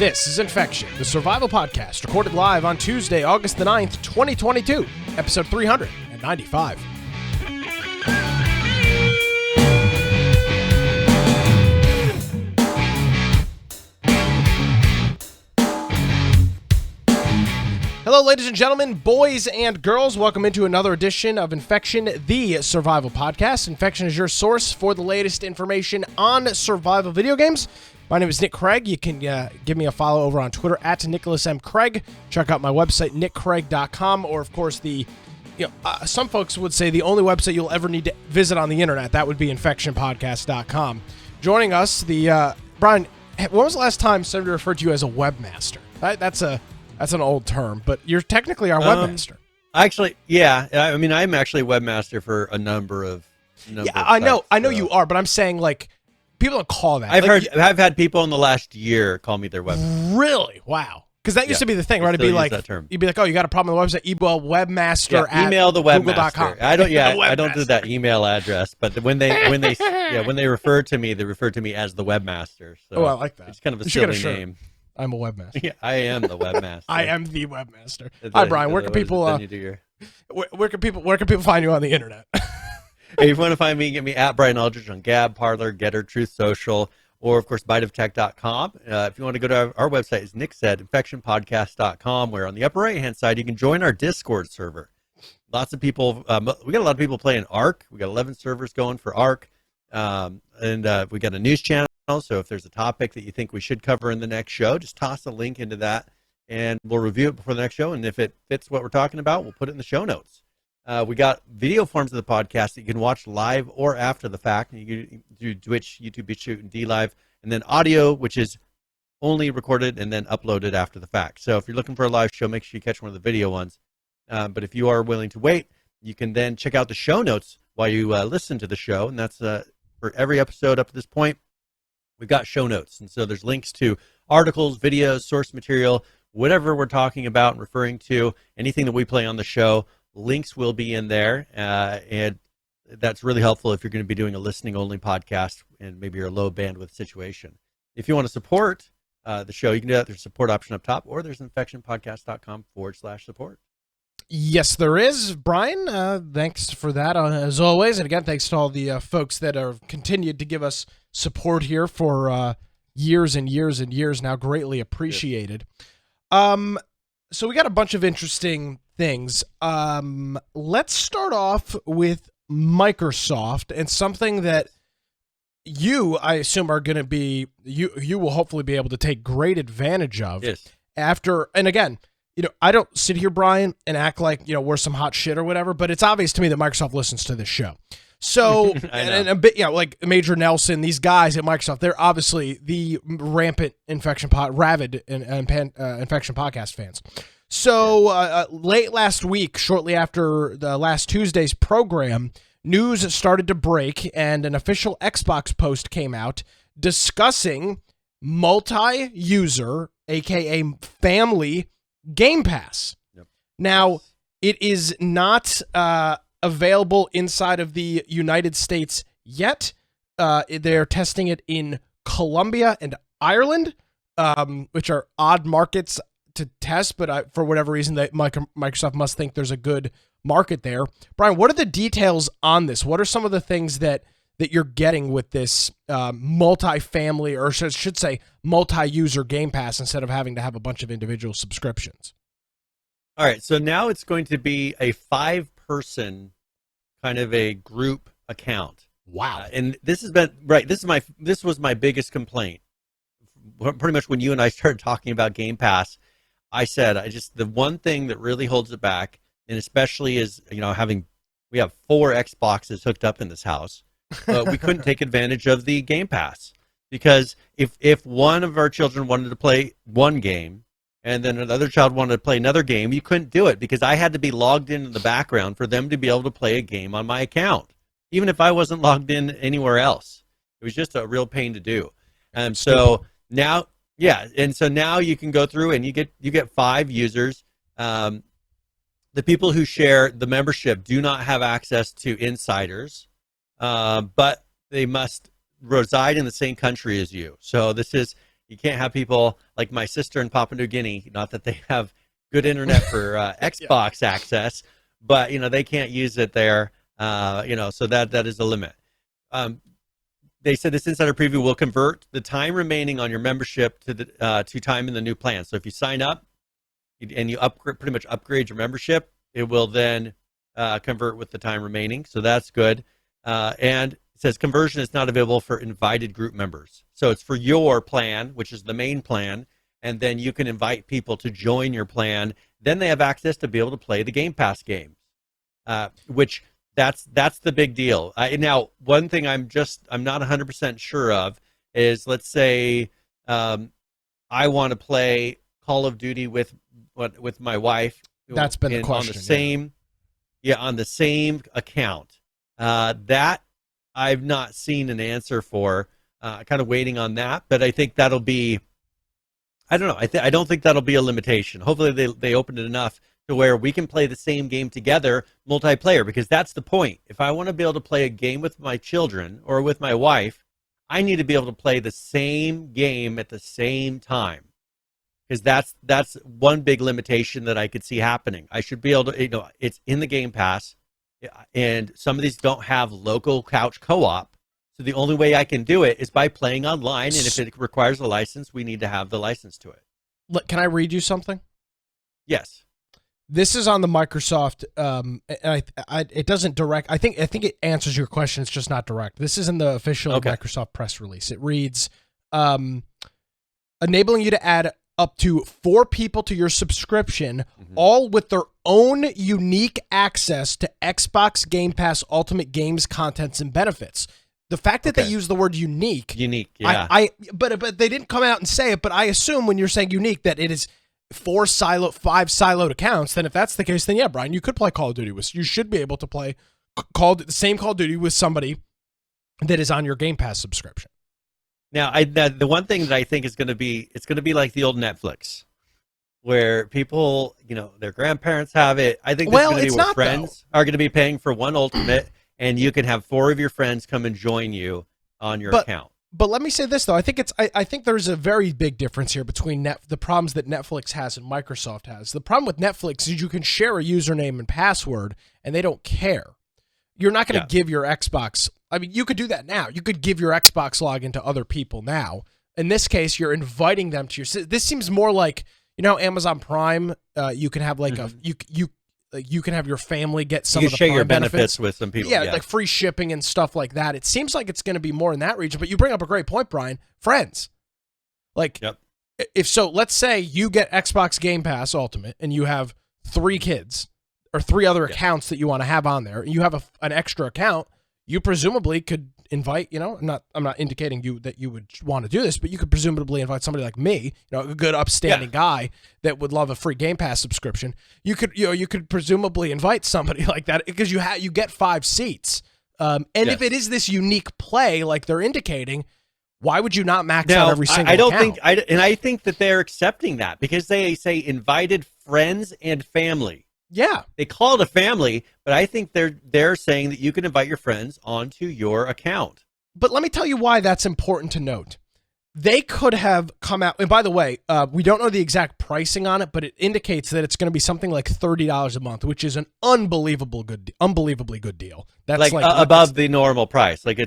This is Infection, the survival podcast, recorded live on Tuesday, August the 9th, 2022, episode 395. Hello, ladies and gentlemen, boys and girls. Welcome into another edition of Infection, the survival podcast. Infection is your source for the latest information on survival video games. My name is Nick Craig. You can give me a follow over on Twitter at Nicholas M. Craig. Check out my website, nickcraig.com, or of course some folks would say the only website you'll ever need to visit on the internet. That would be infectionpodcast.com. Joining us, Brian, when was the last time somebody referred to you as a webmaster? That's an old term, but you're technically our webmaster. Actually, yeah. I mean, I'm actually a webmaster for a number of I know you are, but I'm saying, like, people don't call that. I've had people in the last year call me their webmaster. Really? Wow. Because that used to be the thing, right? It'd be like, you'd be like, oh, you got a problem with the website? Email webmaster at email the webmaster. Google.com. I don't do that email address, but when they refer to me, they refer to me as the webmaster. So I like that. It's kind of a silly name. I'm a webmaster. Yeah, I am the webmaster. I am the webmaster. Hi, Brian. Where can people where can people find you on the internet? Hey, if you want to find me, get me at Brian Aldridge on Gab, Parler, Getter, Truth Social, or of course biteoftech.com. If you want to go to our website, as Nick said, infectionpodcast.com, where on the upper right hand side you can join our Discord server. Lots of people. We got a lot of people playing Ark. We got 11 servers going for Ark, and we got a news channel. So if there's a topic that you think we should cover in the next show, just toss a link into that, and we'll review it before the next show. And if it fits what we're talking about, we'll put it in the show notes. We got video forms of the podcast that you can watch live or after the fact. You can do Twitch, YouTube, BitChute, and DLive, and then audio, which is only recorded and then uploaded after the fact. So if you're looking for a live show, make sure you catch one of the video ones. But if you are willing to wait, you can then check out the show notes while you listen to the show, and that's for every episode up to this point. We've got show notes, and so there's links to articles, videos, source material, whatever we're talking about and referring to, anything that we play on the show. Links will be in there, and that's really helpful if you're going to be doing a listening-only podcast and maybe you're a low bandwidth situation. If you want to support the show, you can do that. There's a support option up top, or there's infectionpodcast.com/support. Yes, there is. Brian, thanks for that, as always. And again, thanks to all the folks that have continued to give us support here for years and years and years now. Greatly appreciated. So we got a bunch of interesting things. Let's start off with Microsoft and something that I assume, are going to be, you will hopefully be able to take great advantage of. Yes. And again, I don't sit here, Brian, and act like, we're some hot shit or whatever, but it's obvious to me that Microsoft listens to this show. So, and a bit, like Major Nelson, these guys at Microsoft, they're obviously the rampant infection podcast fans. So, late last week, shortly after the last Tuesday's program, news started to break, and an official Xbox post came out discussing multi-user, aka family, Game Pass. Yep. Now, it is not available inside of the United States yet. They're testing it in Colombia and Ireland, which are odd markets to test, but for whatever reason, Microsoft must think there's a good market there. Brian, what are the details on this? What are some of the things that you're getting with this multi-family, or should say multi-user Game Pass, instead of having to have a bunch of individual subscriptions? All right, so now it's going to be a 5-person kind of a group account. Wow. And this has been this was my biggest complaint. Pretty much when you and I started talking about Game Pass, I said the one thing that really holds it back, and especially is, we have 4 Xboxes hooked up in this house, but we couldn't take advantage of the Game Pass, because if one of our children wanted to play one game and then another child wanted to play another game, you couldn't do it, because I had to be logged in the background for them to be able to play a game on my account, even if I wasn't logged in anywhere else. It was just a real pain to do. And so now, now you can go through and you get 5 users. The people who share the membership do not have access to insiders, but they must reside in the same country as you. So this is, You can't have people like my sister in Papua New Guinea. Not that they have good internet for Xbox access, but they can't use it there. So that is the limit. They said this insider preview will convert the time remaining on your membership to time in the new plan. So if you sign up and you pretty much upgrade your membership, it will then convert with the time remaining. So that's good. And it says conversion is not available for invited group members. So it's for your plan, which is the main plan, and then you can invite people to join your plan. Then they have access to be able to play the Game Pass games, which that's the big deal. Now, one thing I'm not 100% sure of is, let's say I want to play Call of Duty with my wife. That's been the question. On the same account. That I've not seen an answer for. Kind of waiting on that, but I think that'll be. I don't know. I don't think that'll be a limitation. Hopefully they open it enough to where we can play the same game together, multiplayer, because that's the point. If I want to be able to play a game with my children or with my wife, I need to be able to play the same game at the same time, because that's one big limitation that I could see happening. I should be able to, it's in the Game Pass, and some of these don't have local couch co-op. So the only way I can do it is by playing online, and if it requires a license, we need to have the license to it. Can I read you something? Yes. This is on the Microsoft. It doesn't direct. I think it answers your question. It's just not direct. This is in the official Microsoft press release. It reads, enabling you to add up to 4 people to your subscription, all with their own unique access to Xbox Game Pass Ultimate Games contents and benefits. The fact that they use the word unique, yeah. But they didn't come out and say it. But I assume when you're saying unique that it is 5 siloed accounts. Then if that's the case, then yeah, Brian, you could play Call of Duty you should be able to play the same Call of Duty with somebody that is on your Game Pass subscription. Now, the one thing that I think is going to be, it's going to be like the old Netflix, where people, their grandparents have it. I think this is going to be where friends are going to be paying for one Ultimate, and you can have 4 of your friends come and join you on your account. But let me say this though, I think there's a very big difference here between the problems that Netflix has and Microsoft has. The problem with Netflix is you can share a username and password, and they don't care. You're not going to give your Xbox. I mean, you could do that now. You could give your Xbox login to other people now. In this case, you're inviting them to your. This seems more like Amazon Prime. You can have like you can have your family get some of the share Prime your benefits with some people. Yeah, like free shipping and stuff like that. It seems like it's going to be more in that region. But you bring up a great point, Brian. Friends, if so, let's say you get Xbox Game Pass Ultimate and you have 3 kids or 3 other accounts that you want to have on there. And you have an extra account. You presumably could invite, I'm not indicating that you would want to do this, but you could presumably invite somebody like me, a good upstanding guy that would love a free Game Pass subscription. You could presumably invite somebody like that because you get 5 seats. If it is this unique play like they're indicating, why would you not max out every single account? I think that they're accepting that because they say invited friends and family. Yeah. They call it a family, but I think they're saying that you can invite your friends onto your account. But let me tell you why that's important to note. They could have come out, and by the way, we don't know the exact pricing on it, but it indicates that it's going to be something like $30 a month, which is an unbelievably good deal. That's like above the normal price. Like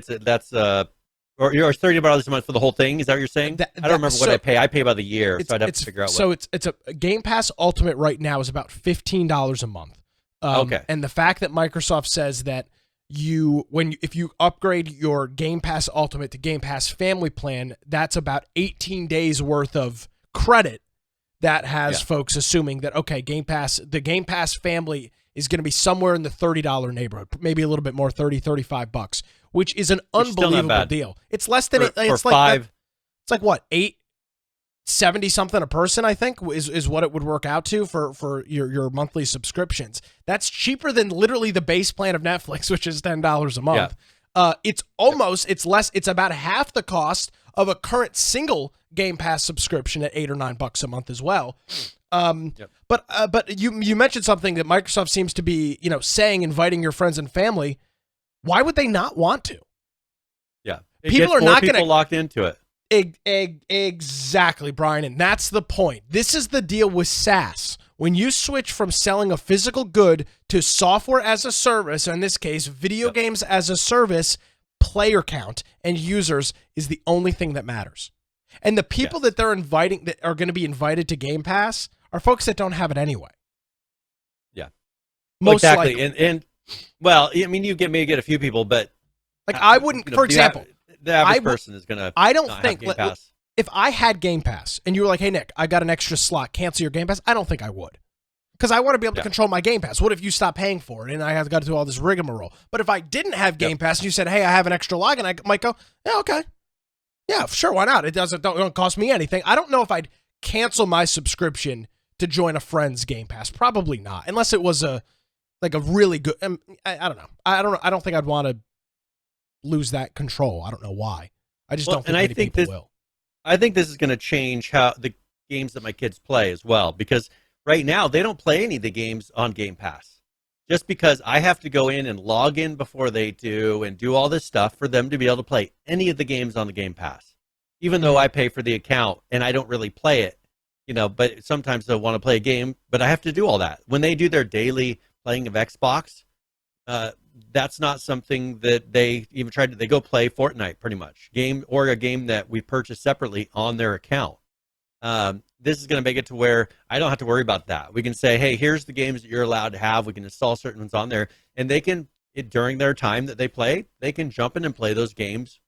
or $30 a month for the whole thing. Is that what you're saying? I don't remember what I pay. I pay by the year, so I'd have to figure out. So it's a Game Pass Ultimate right now is about $15 a month. And the fact that Microsoft says that if you upgrade your Game Pass Ultimate to Game Pass Family Plan, that's about 18 days worth of credit. That has folks assuming that the Game Pass Family is going to be somewhere in the $30 neighborhood, maybe a little bit more, $30-$35, which is an unbelievable deal. It's less than it's like what, $870 something a person, I think, is what it would work out to for your monthly subscriptions. That's cheaper than literally the base plan of Netflix, which is $10 a month. It's about half the cost of a current single Game Pass subscription at $8 or $9 a month as well. But you mentioned something that Microsoft seems to be, saying, inviting your friends and family. Why would they not want to? Yeah. People are not going to locked into it. Exactly, Brian, and that's the point. This is the deal with SaaS. When you switch from selling a physical good to software as a service, or in this case, video games as a service, player count and users is the only thing that matters. And the people that they're inviting, that are going to be invited to Game Pass, are folks that don't have it anyway. Yeah, most exactly. likely. And well, I mean, you may get a few people, but like I wouldn't. For example, the average person is gonna. I don't think Game Pass. If I had Game Pass and you were like, "Hey Nick, I got an extra slot, cancel your Game Pass," I don't think I would, because I want to be able to control my Game Pass. What if you stop paying for it and I have got to do all this rigmarole? But if I didn't have Game Pass and you said, "Hey, I have an extra login," I might go, "Yeah, okay, yeah, sure, why not? It don't cost me anything." I don't know if I'd cancel my subscription to join a friend's Game Pass. Probably not, unless it was a really good. I don't know. I don't think I'd want to lose that control. I don't know why. I just don't think many people will. I think this is going to change how the games that my kids play as well, because right now they don't play any of the games on Game Pass. Just because I have to go in and log in before they do and do all this stuff for them to be able to play any of the games on the Game Pass. Even though I pay for the account and I don't really play it, but sometimes they'll want to play a game, but I have to do all that. When they do their daily playing of Xbox, that's not something that they even tried to. They go play Fortnite pretty much, a game that we purchased separately on their account. This is going to make it to where I don't have to worry about that. We can say, hey, here's the games that you're allowed to have. We can install certain ones on there, and they can, during their time that they play, they can jump in and play those games.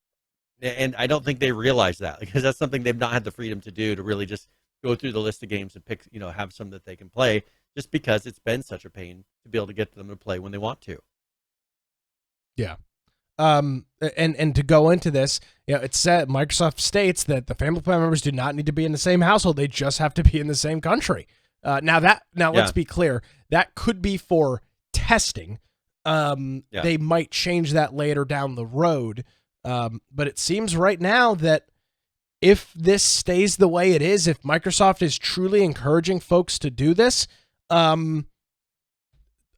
And I don't think they realize that, because that's something they've not had the freedom to do, to really just go through the list of games and pick, have some that they can play, just because it's been such a pain to be able to get them to play when they want to. Yeah. And to go into this, it said Microsoft states that the family plan members do not need to be in the same household. They just have to be in the same country. Let's be clear. That could be for testing. They might change that later down the road. But it seems right now that if this stays the way it is, if Microsoft is truly encouraging folks to do this,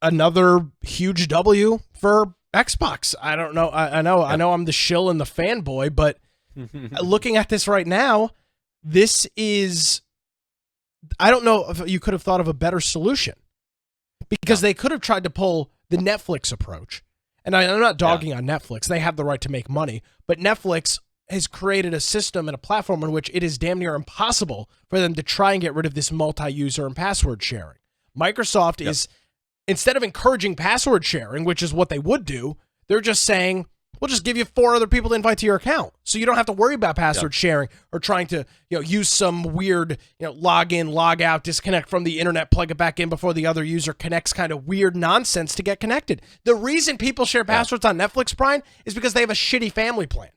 another huge W for Xbox. I don't know. I know I'm the shill and the fanboy, but looking at this right now, this is, I don't know if you could have thought of a better solution, because they could have tried to pull the Netflix approach. And I'm not dogging on Netflix. They have the right to make money, but Netflix has created a system and a platform in which it is damn near impossible for them to try and get rid of this multi-user and password sharing. Microsoft is, instead of encouraging password sharing, which is what they would do, they're just saying, we'll just give you 4 other people to invite to your account, so you don't have to worry about password sharing or trying to use some weird log in, log out, disconnect from the internet, plug it back in before the other user connects, kind of weird nonsense to get connected. The reason people share passwords on Netflix, Brian, is because they have a shitty family plan.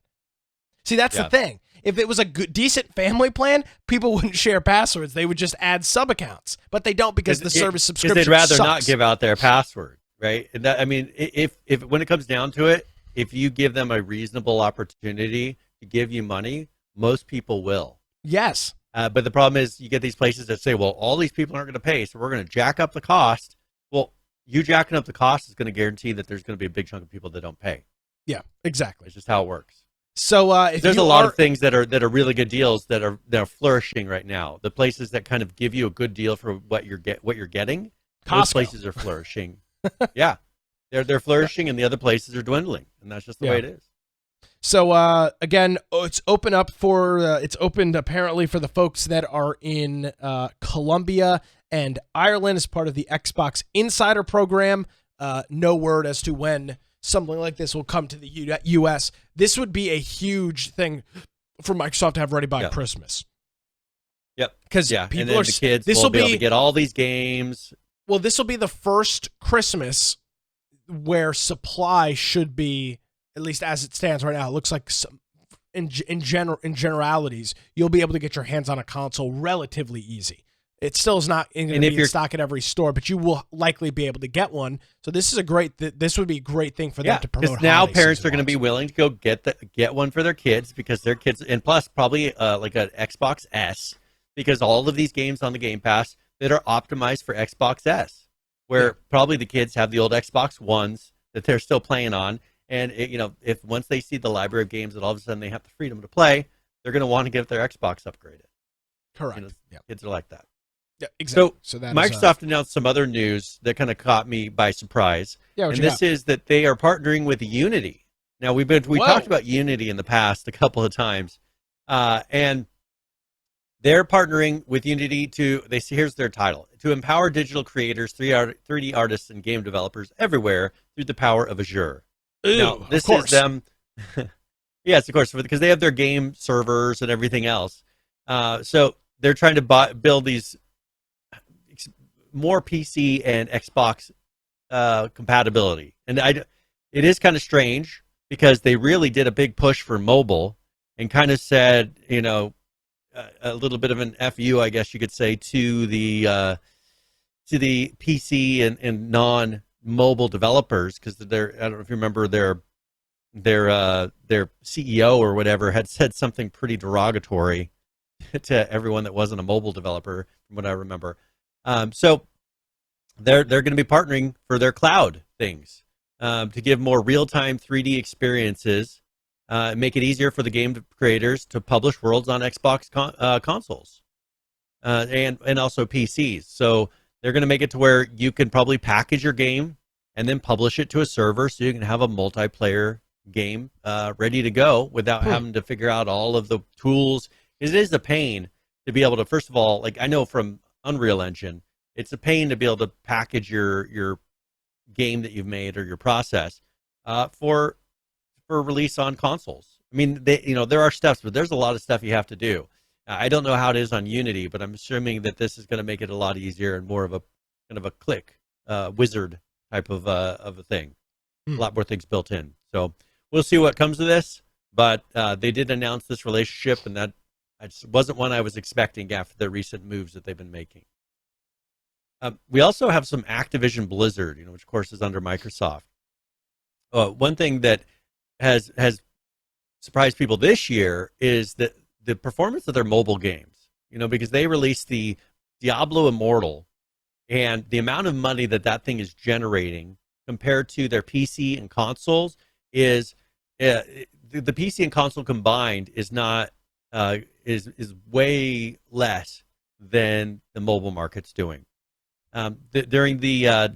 See, that's the thing. If it was a good, decent family plan, people wouldn't share passwords. They would just add sub-accounts. But they don't, because the service subscription they'd rather sucks. not give out their password, right? And that, I mean, if when it comes down to it, if you give them a reasonable opportunity to give you money, most people will. Yes. But the problem is, you get these places that say, well, all these people aren't going to pay, so we're going to jack up the cost. Well, you jacking up the cost is going to guarantee that there's going to be a big chunk of people that don't pay. Yeah, exactly. It's just how it works. So if there's a lot of things that are really good deals that are flourishing right now. The places that kind of give you a good deal for what you're getting, Costco. Those places are flourishing. Yeah, they're flourishing, and the other places are dwindling, and that's just the way it is. So again, it's opened apparently for the folks that are in Colombia and Ireland as part of the Xbox Insider program. No word as to when something like this will come to the U.S. This would be a huge thing for Microsoft to have ready by Christmas. Yep. Because people are, the kids will be able to get all these games. Well, this will be the first Christmas where supply should be, at least as it stands right now, it looks like in generalities, you'll be able to get your hands on a console relatively easy. It still is not going to be in stock at every store, but you will likely be able to get one. So this is this would be a great thing for them to promote. Because now parents are going to be willing to go get one for their kids, because their kids, and plus probably like an Xbox S, because all of these games on the Game Pass that are optimized for Xbox S, where probably the kids have the old Xbox Ones that they're still playing on, and if once they see the library of games that all of a sudden they have the freedom to play, they're going to want to get their Xbox upgraded. Correct. You know, Yeah. kids are like that. Yeah. Exactly. So that Microsoft announced some other news that kind of caught me by surprise. Yeah. And this is that they are partnering with Unity. Now we talked about Unity in the past a couple of times, and they're partnering with Unity here's their title: to empower digital creators, 3D artists, and game developers everywhere through the power of Azure. Ooh, Now this is them. Yes, of course, because they have their game servers and everything else. So they're trying to build these more PC and Xbox compatibility, and it is kind of strange because they really did a big push for mobile and kind of said, a little bit of an FU, I guess you could say, to the PC and non-mobile developers, because I don't know if you remember their CEO or whatever had said something pretty derogatory to everyone that wasn't a mobile developer, from what I remember. So they're going to be partnering for their cloud things to give more real-time 3D experiences, make it easier for the game creators to publish worlds on Xbox consoles and also PCs. So they're going to make it to where you can probably package your game and then publish it to a server, so you can have a multiplayer game ready to go without having to figure out all of the tools. It is a pain to be able to, first of all, like I know from Unreal Engine, it's a pain to be able to package your game that you've made or your process for release on consoles. I mean, there are steps, but there's a lot of stuff you have to do. I don't know how it is on Unity, but I'm assuming that this is going to make it a lot easier and more of a kind of a click wizard type of a thing. A lot more things built in. So we'll see what comes of this, but they did announce this relationship, and that wasn't one I was expecting after the recent moves that they've been making. We also have some Activision Blizzard, which of course is under Microsoft. One thing that has surprised people this year is that the performance of their mobile games, because they released the Diablo Immortal, and the amount of money that thing is generating compared to their PC and consoles is the PC and console combined is not is way less than the mobile market's doing. During the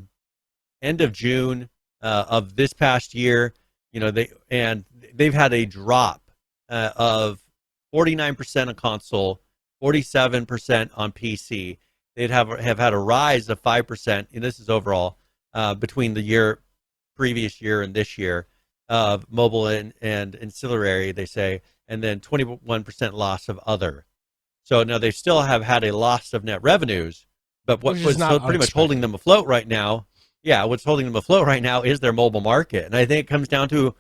end of June of this past year, they've had a drop of 49% on console, 47% on PC. They'd have had a rise of 5%, and this is overall between the previous year and this year of mobile and ancillary, they say, and then 21% loss of other. So now they still have had a loss of net revenues, but what was pretty much holding them afloat right now, what's holding them afloat right now is their mobile market. And I think it comes down to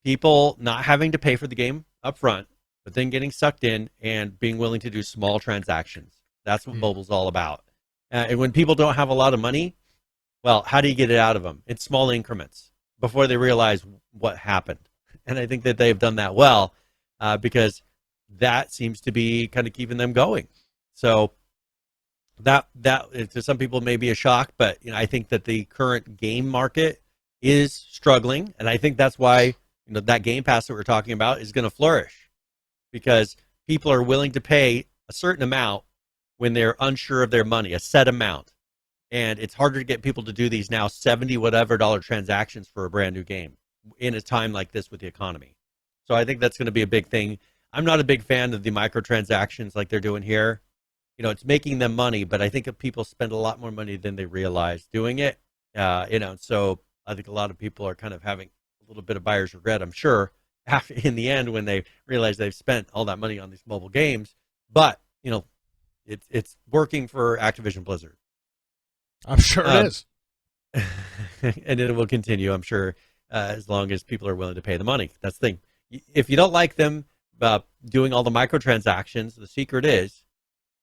people not having to pay for the game up front, but then getting sucked in and being willing to do small transactions. That's what mobile's all about. And when people don't have a lot of money, well, how do you get it out of them? In small increments before they realize what happened. And I think that they've done that well because that seems to be kind of keeping them going. So that to some people may be a shock, but I think that the current game market is struggling, and I think that's why that Game Pass that we're talking about is going to flourish, because people are willing to pay a certain amount when they're unsure of their money, a set amount. And it's harder to get people to do these now $70 whatever transactions for a brand new game in a time like this with the economy. So I think that's going to be a big thing. I'm not a big fan of the microtransactions like they're doing here. It's making them money, but I think that people spend a lot more money than they realize doing it. So I think a lot of people are kind of having a little bit of buyer's regret, I'm sure, in the end when they realize they've spent all that money on these mobile games. But, it's working for Activision Blizzard. I'm sure it is. And it will continue, I'm sure, as long as people are willing to pay the money. That's the thing. If you don't like them doing all the microtransactions, the secret is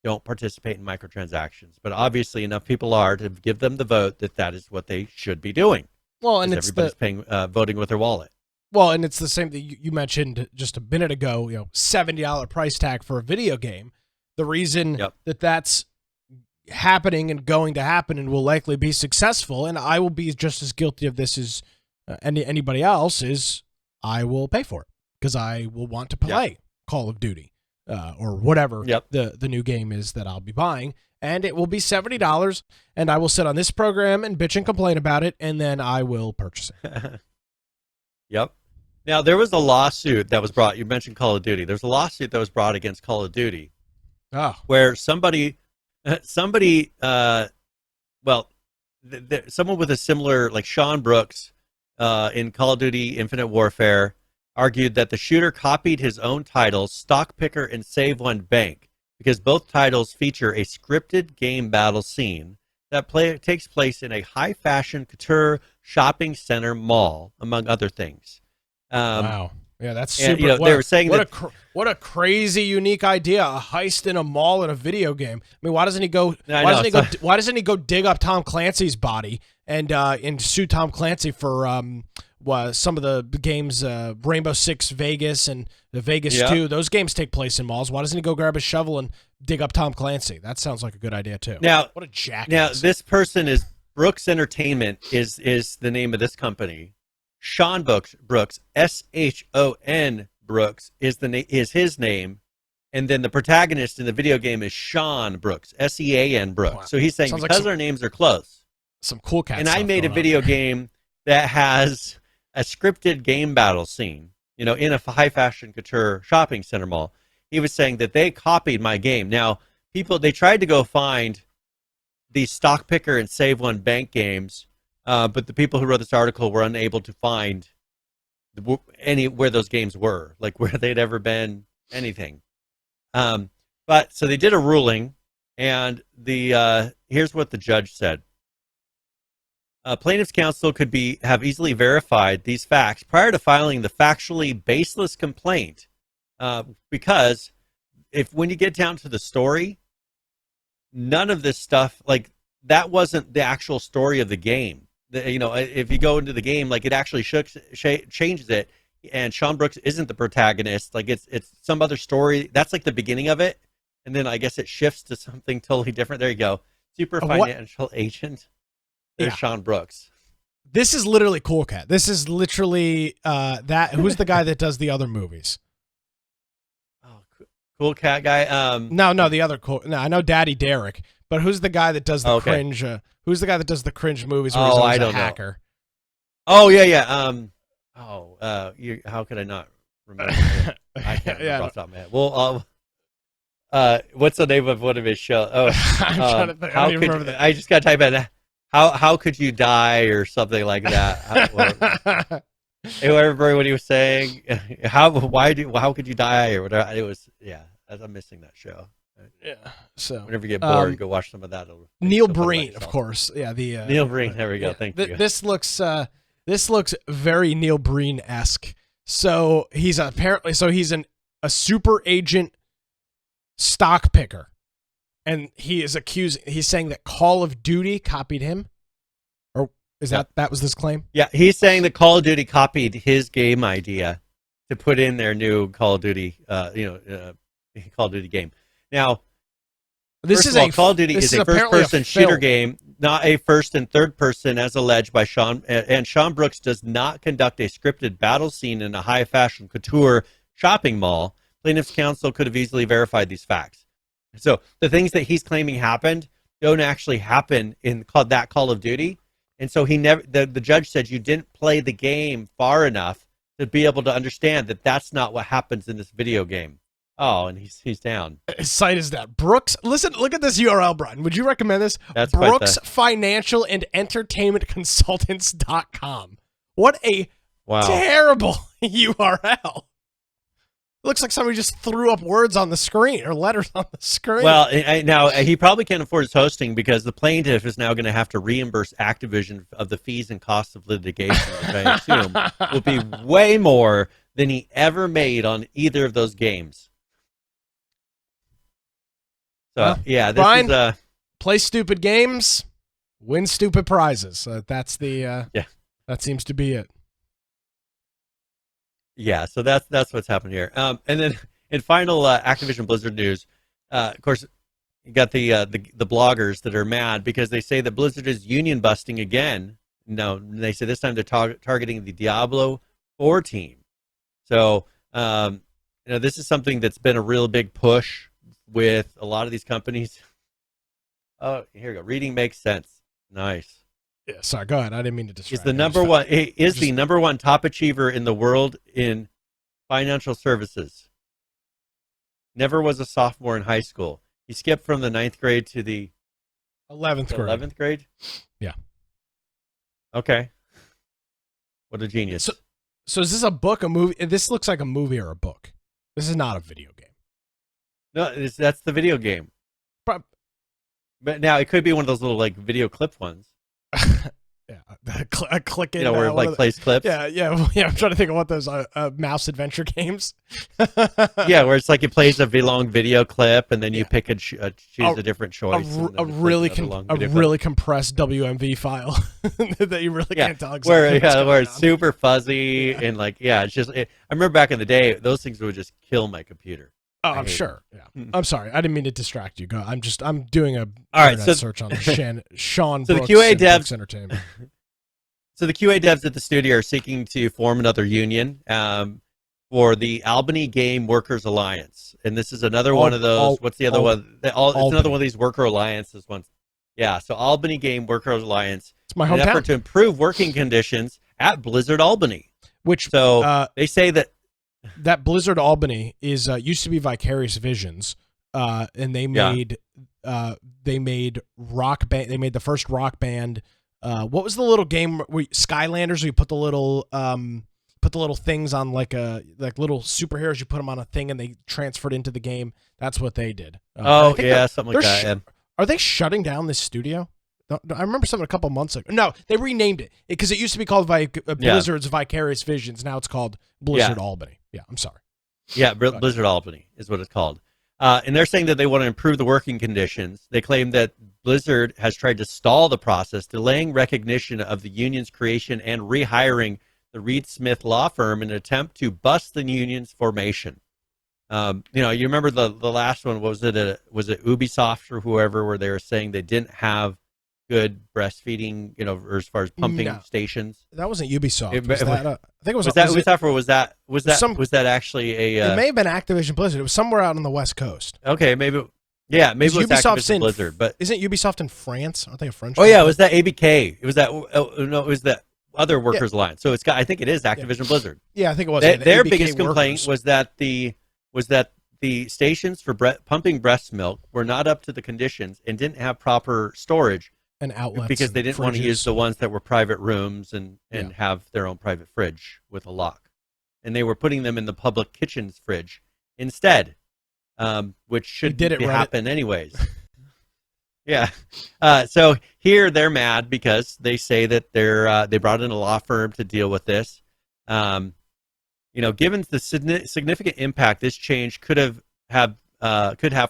don't participate in microtransactions. But obviously enough people are to give them the vote that is what they should be doing. Well, and it's everybody's voting with their wallet. Well, and it's the same thing you mentioned just a minute ago, $70 price tag for a video game. The reason that's happening and going to happen and will likely be successful, and I will be just as guilty of this as anybody else, is I will pay for it because I will want to play. Call of Duty or whatever Yep. the new game is that I'll be buying. And it will be $70, and I will sit on this program and bitch and complain about it, and then I will purchase it. Yep. Now, there was a lawsuit that was brought. You mentioned Call of Duty. There's a lawsuit that was brought against Call of Duty where somebody, someone with a similar, like Sean Brooks in Call of Duty Infinite Warfare, argued that the shooter copied his own titles, Stock Picker and Save One Bank, because both titles feature a scripted game battle scene that takes place in a high-fashion couture shopping center mall, among other things. Wow. Yeah, that's super. And, they were saying what a crazy, unique idea! A heist in a mall in a video game. I mean, why doesn't he go? Why doesn't he go dig up Tom Clancy's body and sue Tom Clancy for some of the games, Rainbow Six Vegas and the Vegas 2? Those games take place in malls. Why doesn't he go grab a shovel and dig up Tom Clancy? That sounds like a good idea too. Now, what a jackass! Now, this person is Brooks Entertainment is the name of this company. Sean Brooks, SHON Brooks is his name, and then the protagonist in the video game is Sean Brooks, SEAN Brooks. Wow. So he's saying because our names are close, some cool cat. And I made a video game that has a scripted game battle scene, in a high fashion couture shopping center mall. He was saying that they copied my game. Now, they tried to go find these Stock Picker and Save One Bank games. But the people who wrote this article were unable to find where those games were, like where they'd ever been, anything. But so they did a ruling, and here's what the judge said: plaintiff's counsel could have easily verified these facts prior to filing the factually baseless complaint, because when you get down to the story, none of this stuff, like, that wasn't the actual story of the game. If you go into the game, like, it actually changes it, and Sean Brooks isn't the protagonist. Like, it's some other story. That's like the beginning of it, and then I guess it shifts to something totally different. There you go. Super financial agent. There's Sean Brooks. This is literally Cool Cat. This is literally who's the guy that does the other movies? Oh, Cool Cat guy. No, the other cool. No, I know Daddy Derek, but who's the guy that does the cringe? Who's the guy that does the cringe movies where he's always a hacker? Oh yeah. How could I not remember? I can't remember off the top of my head. Well, what's the name of one of his shows? Oh, I'm trying to think. I don't even remember that. I just got to type in how could you die or something like that. Whatever what he was saying. How could you die or whatever. It was I'm missing that show. Yeah. So whenever you get bored, go watch some of that. Neil Breen, of course. Yeah. Neil Breen. There we go. Thank you. This looks very Neil Breen-esque. So he's a super agent stock picker, and he's saying that Call of Duty copied him, or is that was this claim? Yeah, he's saying that Call of Duty copied his game idea to put in their new Call of Duty, Call of Duty game. Now, Call of Duty is a first-person shooter game, not a first and third person, as alleged by Sean. And Sean Brooks does not conduct a scripted battle scene in a high-fashion couture shopping mall. Plaintiff's counsel could have easily verified these facts. So the things that he's claiming happened don't actually happen in that Call of Duty. And so the judge said you didn't play the game far enough to be able to understand that that's not what happens in this video game. Oh, and he's down. His site is down. Brooks, look at this URL, Brian. Would you recommend this? That's Brooks Financial and Entertainment Consultants.com. What a terrible URL. Looks like somebody just threw up words on the screen or letters on the screen. Well, now he probably can't afford his hosting because the plaintiff is now going to have to reimburse Activision of the fees and costs of litigation, which I assume will be way more than he ever made on either of those games. So, this Brian, is play stupid games, win stupid prizes. That's the that seems to be it. Yeah, so that's what's happened here. And then in final Activision Blizzard news, of course, you got the bloggers that are mad because they say that Blizzard is union busting again. No, they say this time they're targeting the Diablo 4 team. So this is something that's been a real big push with a lot of these companies. Oh, here we go. Reading makes sense. Nice. Yeah, sorry, go ahead. I didn't mean to distract. Is the number one top achiever in the world in financial services. Never was a sophomore in high school. He skipped from the 9th grade to the 11th grade. 11th grade? Yeah. Okay. What a genius. So is this a book, a movie? This looks like a movie or a book. This is not a video game. No, that's the video game. But now it could be one of those little like video clip ones. Yeah, click in. Where it like plays clips. Yeah. I'm trying to think of what those mouse adventure games. Yeah, where it's like it plays a long video clip, and then you pick and choose a different choice. A really compressed WMV file that you really can't tell exactly. Where it's super fuzzy and like it's just. I remember back in the day, those things would just kill my computer. Oh, I'm sure. Yeah. I'm sorry. I didn't mean to distract you. I'm doing a search on Sean so Brooks the QA devs Brooks Entertainment. So the QA devs at the studio are seeking to form another union for the Albany Game Workers Alliance, and this is another one of those. What's the other one? It's another one of these worker alliances ones. Yeah. So Albany Game Workers Alliance. It's my hometown. In an effort to improve working conditions at Blizzard Albany. They say that Blizzard Albany is used to be Vicarious Visions, and they made Rock Band. They made the first Rock Band. What was the little game where Skylanders? Where you put the little things on like little superheroes. You put them on a thing and they transferred into the game. That's what they did. Something like that. Are they shutting down this studio? I remember something a couple months ago. No, they renamed it because it used to be called Blizzard's Vicarious Visions. Now it's called Blizzard Albany. Yeah, I'm sorry. Yeah, Blizzard Albany is what it's called. And they're saying that they want to improve the working conditions. They claim that Blizzard has tried to stall the process, delaying recognition of the union's creation and rehiring the Reed Smith law firm in an attempt to bust the union's formation. You remember the last one? Was it Ubisoft or whoever, where they were saying they didn't have good breastfeeding, or as far as pumping stations. That wasn't Ubisoft. I think it was. Was that Ubisoft, or was that actually a? It may have been Activision Blizzard. It was somewhere out on the West Coast. Okay, maybe. Yeah, maybe it was Activision Blizzard, but isn't Ubisoft in France? Aren't they a French? Oh yeah, it was that ABK. It was that. It was that other Workers Alliance. So I think it is Activision Blizzard. Yeah, I think it was. Their biggest complaint was that the stations for pumping breast milk were not up to the conditions and didn't have proper storage. And outlets because they didn't want to use the ones that were private rooms and have their own private fridge with a lock, and they were putting them in the public kitchen's fridge instead, which should happen anyways. Yeah. So here they're mad because they say that they brought in a law firm to deal with this. Given the significant impact this change could have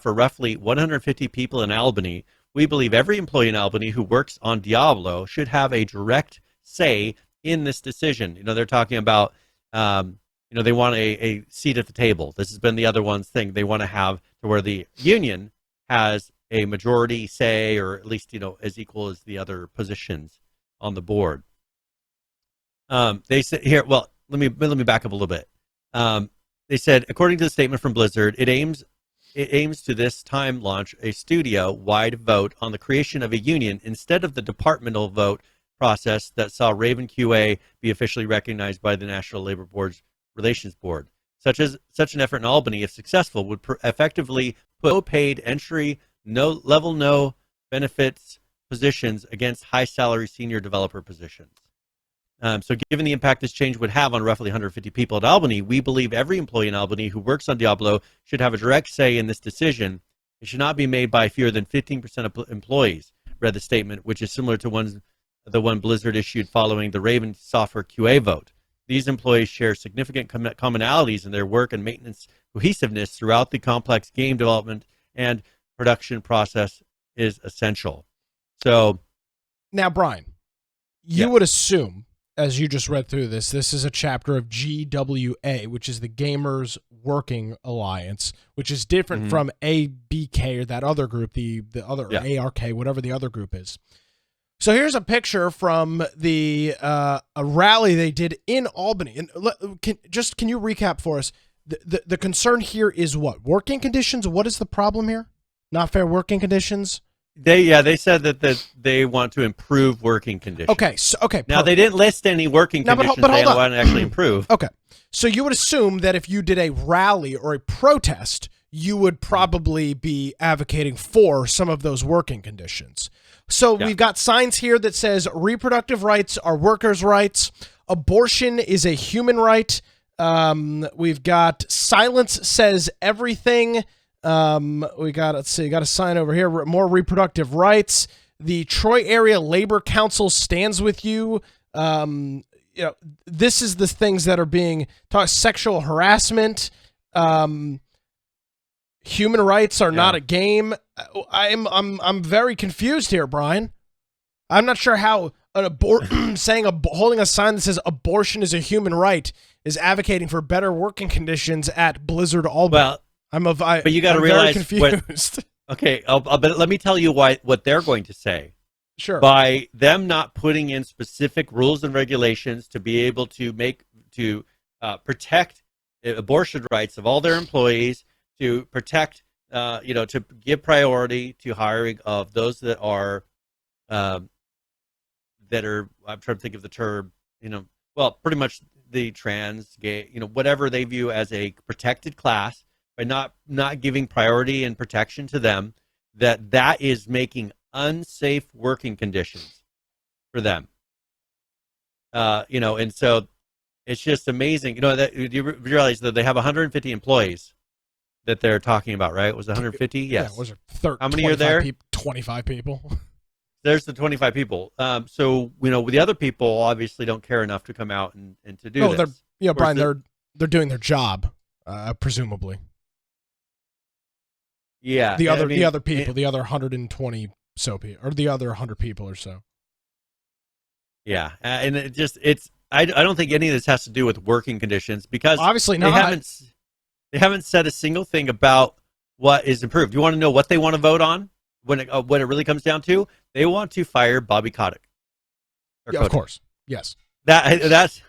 for roughly 150 people in Albany. We believe every employee in Albany who works on Diablo should have a direct say in this decision. They're talking about, they want a seat at the table. This has been the other one's thing. They want to have to where the union has a majority say, or at least, as equal as the other positions on the board. They said here, well, let me back up a little bit. They said, according to the statement from Blizzard, it aims to this time launch a studio-wide vote on the creation of a union instead of the departmental vote process that saw Raven QA be officially recognized by the National Labor Board's Relations Board. Such an effort in Albany, if successful, would effectively put no-paid entry, no benefits positions against high-salary senior developer positions. So given the impact this change would have on roughly 150 people at Albany, we believe every employee in Albany who works on Diablo should have a direct say in this decision. It should not be made by fewer than 15% of employees, read the statement, which is similar to the one Blizzard issued following the Raven software QA vote. These employees share significant commonalities in their work and maintenance cohesiveness throughout the complex game development and production process is essential. So now, Brian, you would assume, as you just read through this is a chapter of GWA, which is the Gamers Working Alliance, which is different from ABK, or that other group, the other ARK, whatever the other group is. So here's a picture from a rally they did in Albany. And can you recap for us? The concern here is what? Working conditions? What is the problem here? Not fair working conditions? They said that they want to improve working conditions. Okay. Now they didn't list any working conditions but they hold on. want to actually improve. Okay. So you would assume that if you did a rally or a protest, you would probably be advocating for some of those working conditions. So we've got signs here that says reproductive rights are workers' rights. Abortion is a human right. We've got silence says everything. We got a sign over here. More reproductive rights. The Troy Area Labor Council stands with you. This is the things that are being taught. Sexual harassment. Human rights are not a game. I'm very confused here, Brian. I'm not sure how holding a sign that says abortion is a human right is advocating for better working conditions at Blizzard Albany. Well, but you got to realize confused. But let me tell you what they're going to say. Sure. By them not putting in specific rules and regulations to be able to protect abortion rights of all their employees, to protect, to give priority to hiring of those that are, I'm trying to think of the term, pretty much the trans, gay, whatever they view as a protected class, by not giving priority and protection to them, that is making unsafe working conditions for them. And so it's just amazing. That you realize that they have 150 employees that they're talking about, right? It was 150? Yes. Yeah, was there how many are there? 25 people. There's the 25 people. So the other people obviously don't care enough to come out and to do this. Brian, they're doing their job, presumably. Yeah. The other people, the other 120 so people, or the other 100 people or so. Yeah, and I don't think any of this has to do with working conditions, because obviously not. They haven't said a single thing about what is improved. You want to know what they want to vote on when it really comes down to? They want to fire Bobby Kotick. Yeah, of course. Yes. That's.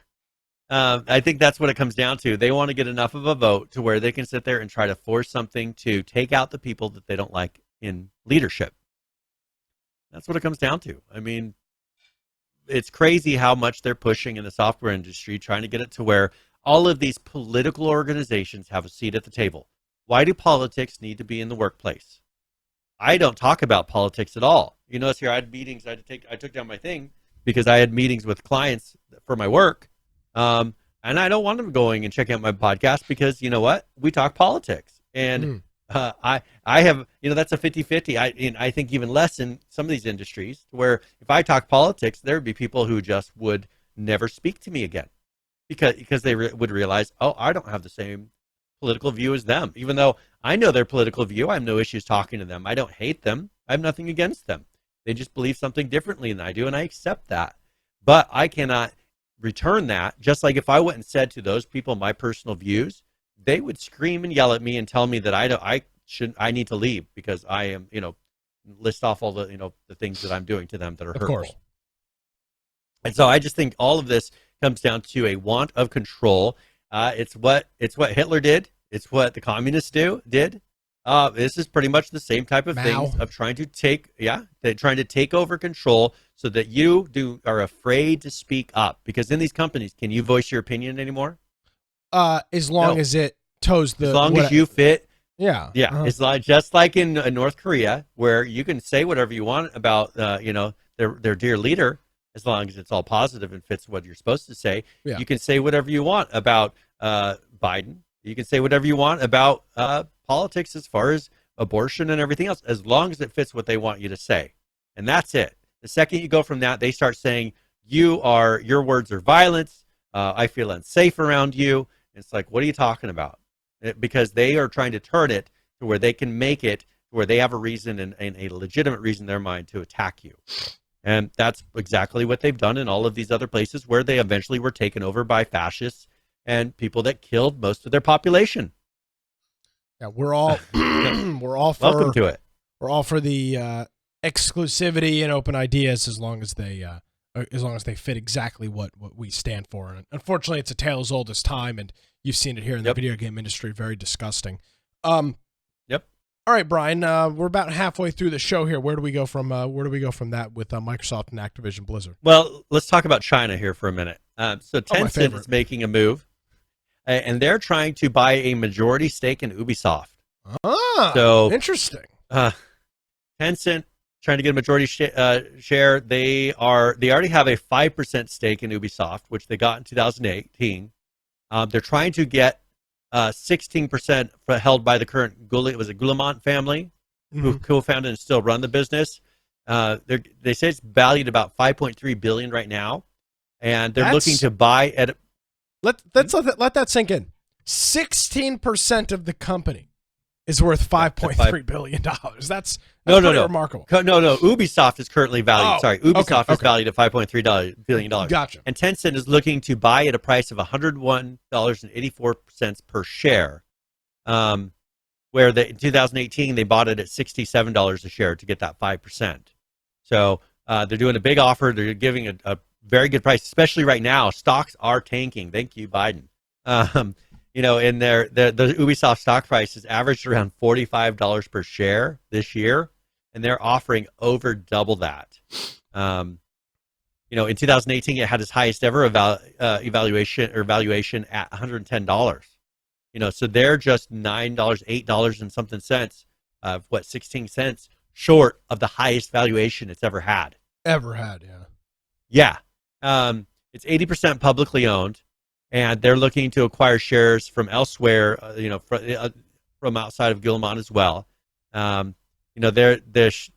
I think that's what it comes down to. They want to get enough of a vote to where they can sit there and try to force something to take out the people that they don't like in leadership. That's what it comes down to. I mean, it's crazy how much they're pushing in the software industry, trying to get it to where all of these political organizations have a seat at the table. Why do politics need to be in the workplace? I don't talk about politics at all. You notice here I had meetings. I took down my thing because I had meetings with clients for my work. And I don't want them going and checking out my podcast because you know what? We talk politics. And I have, that's a 50-50. I think even less in some of these industries, where if I talk politics, there would be people who just would never speak to me again because they would realize, oh, I don't have the same political view as them. Even though I know their political view, I have no issues talking to them. I don't hate them. I have nothing against them. They just believe something differently than I do, and I accept that. But I cannot return that. Just like if I went and said to those people my personal views, they would scream and yell at me and tell me that I need to leave because I am, list off all the, the things that I'm doing to them that are hurtful. Course. And so I just think all of this comes down to a want of control. It's what Hitler did. It's what the communists did. This is pretty much the same type of things of trying to take over control so that you are afraid to speak up. Because in these companies, can you voice your opinion anymore? As long as it toes the. As long as you fit. Yeah. Yeah. Uh-huh. It's just like in North Korea, where you can say whatever you want about their dear leader, as long as it's all positive and fits what you're supposed to say. Yeah. You can say whatever you want about Biden. You can say whatever you want about politics as far as abortion and everything else, as long as it fits what they want you to say. And that's it. The second you go from that, they start saying your words are violence. I feel unsafe around you. It's like, what are you talking about? Because they are trying to turn it to where they can make it to where they have a reason and a legitimate reason in their mind to attack you. And that's exactly what they've done in all of these other places where they eventually were taken over by fascists and people that killed most of their population. Yeah, we're all for welcome to it. We're all for the exclusivity and open ideas as long as they as long as they fit exactly what we stand for. And unfortunately, it's a tale as old as time, and you've seen it here in the video game industry. Very disgusting. Yep. All right, Brian. We're about halfway through the show here. Where do we go from that with Microsoft and Activision Blizzard? Well, let's talk about China here for a minute. So Tencent is making a move, and they're trying to buy a majority stake in Ubisoft. So interesting. Tencent trying to get a majority share. They already have a 5% stake in Ubisoft, which they got in 2018. They're trying to get 16% held by the current Guillemot family, who co-founded and still run the business. They say it's valued about $5.3 billion right now, and they're looking to buy at. Let that sink in. 16% of the company is worth $5.3 billion. That's no, remarkable. No. Ubisoft is currently valued. Ubisoft is valued at $5.3 billion. Gotcha. And Tencent is looking to buy at a price of $101.84 per share. Where in 2018 they bought it at $67 a share to get that 5%. So they're doing a big offer. They're giving a very good price, especially right now. Stocks are tanking. Thank you, Biden. In the Ubisoft stock price has averaged around $45 per share this year, and they're offering over double that. In 2018 it had its highest ever valuation at $110. So they're just $9, $8 and something cents, 16 cents short of the highest valuation it's ever had. Yeah. It's 80% publicly owned. And they're looking to acquire shares from elsewhere, from outside of Guillemot as well. This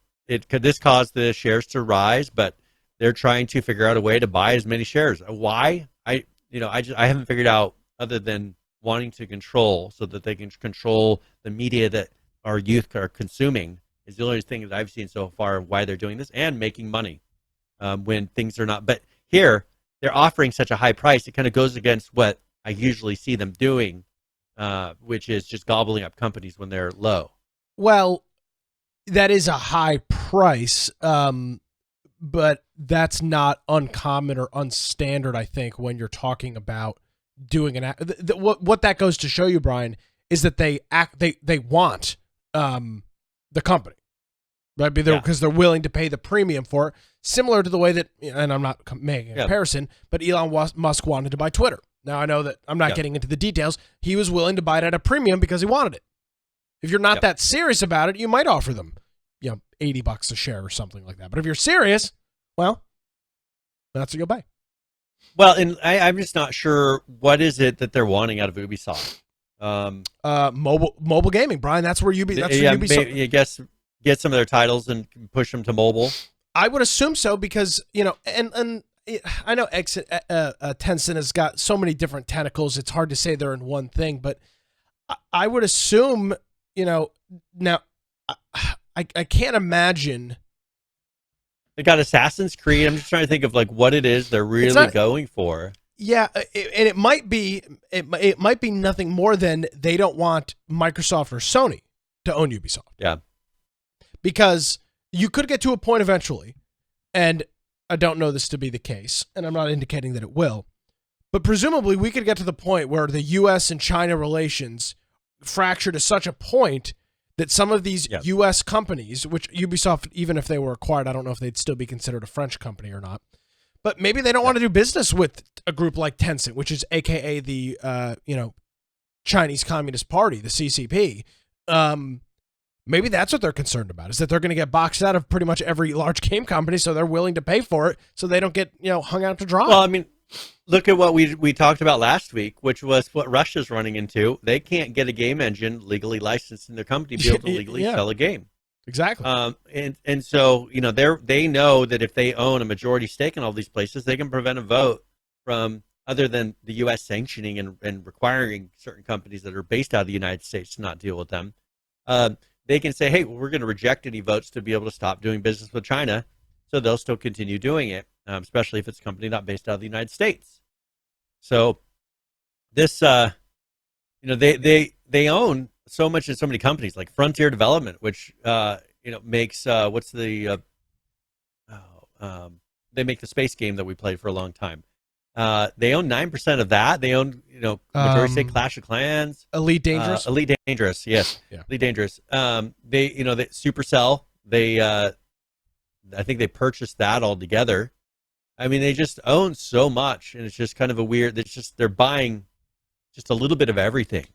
could cause the shares to rise, but they're trying to figure out a way to buy as many shares. Why? I haven't figured out, other than wanting to control, so that they can control the media that our youth are consuming, is the only thing that I've seen so far of why they're doing this, and making money when things are not. But here, they're offering such a high price, it kind of goes against what I usually see them doing, which is just gobbling up companies when they're low. Well, that is a high price, but that's not uncommon or unstandard, I think, when you're talking about doing what that goes to show you, Brian, is that they want the company. Right, because they're willing to pay the premium for it, similar to the way that, and I'm not making a comparison, but Elon Musk wanted to buy Twitter. Now, I know that I'm not getting into the details. He was willing to buy it at a premium because he wanted it. If you're not that serious about it, you might offer them, $80 a share or something like that. But if you're serious, well, that's what you'll buy. Well, and I'm just not sure what is it that they're wanting out of Ubisoft. Mobile gaming, Brian. That's where Ubisoft. I guess. Get some of their titles and push them to mobile. I would assume so because, and I know Tencent has got so many different tentacles. It's hard to say they're in one thing, but I would assume, now I can't imagine. They got Assassin's Creed. I'm just trying to think of what it is they're really going for. Yeah, and it might be nothing more than they don't want Microsoft or Sony to own Ubisoft. Yeah. Because you could get to a point eventually, and I don't know this to be the case, and I'm not indicating that it will, but presumably we could get to the point where the U.S. and China relations fracture to such a point that some of these U.S. companies, which Ubisoft, even if they were acquired, I don't know if they'd still be considered a French company or not, but maybe they don't want to do business with a group like Tencent, which is AKA the Chinese Communist Party, the CCP. Maybe that's what they're concerned about, is that they're going to get boxed out of pretty much every large game company, so they're willing to pay for it so they don't get hung out to dry. Well, I mean, look at what we talked about last week, which was what Russia's running into. They can't get a game engine legally licensed in their company to be able to legally sell a game. Exactly. And so they know that if they own a majority stake in all these places, they can prevent a vote from, other than the U.S. sanctioning and requiring certain companies that are based out of the United States to not deal with them. They can say, hey, we're going to reject any votes to be able to stop doing business with China, so they'll still continue doing it, especially if it's a company not based out of the United States. So this, they own so much in so many companies, like Frontier Development, which makes what's the they make the space game that we played for a long time. They own 9% of that. They own, majority say Clash of Clans, Elite Dangerous. Elite Dangerous, yes, Yeah. Elite Dangerous. They, they Supercell. They, I think they purchased that all together. I mean, they just own so much, and it's just kind of a weird. It's just they're buying just a little bit of everything,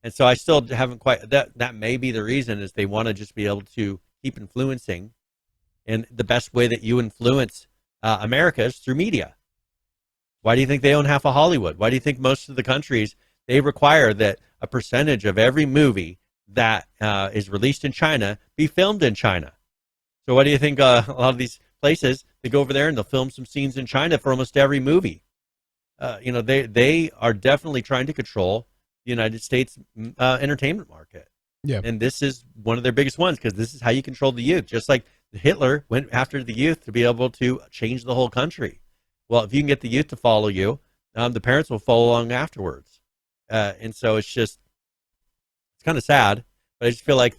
and so I still haven't quite. That may be the reason is they want to just be able to keep influencing, and the best way that you influence America is through media. Why do you think they own half of Hollywood? Why do you think most of the countries, they require that a percentage of every movie that is released in China be filmed in China? So why do you think a lot of these places, they go over there and they'll film some scenes in China for almost every movie? They are definitely trying to control the United States entertainment market. Yeah. And this is one of their biggest ones because this is how you control the youth. Just like Hitler went after the youth to be able to change the whole country. Well, if you can get the youth to follow you, the parents will follow along afterwards. And so it's kind of sad, but I just feel like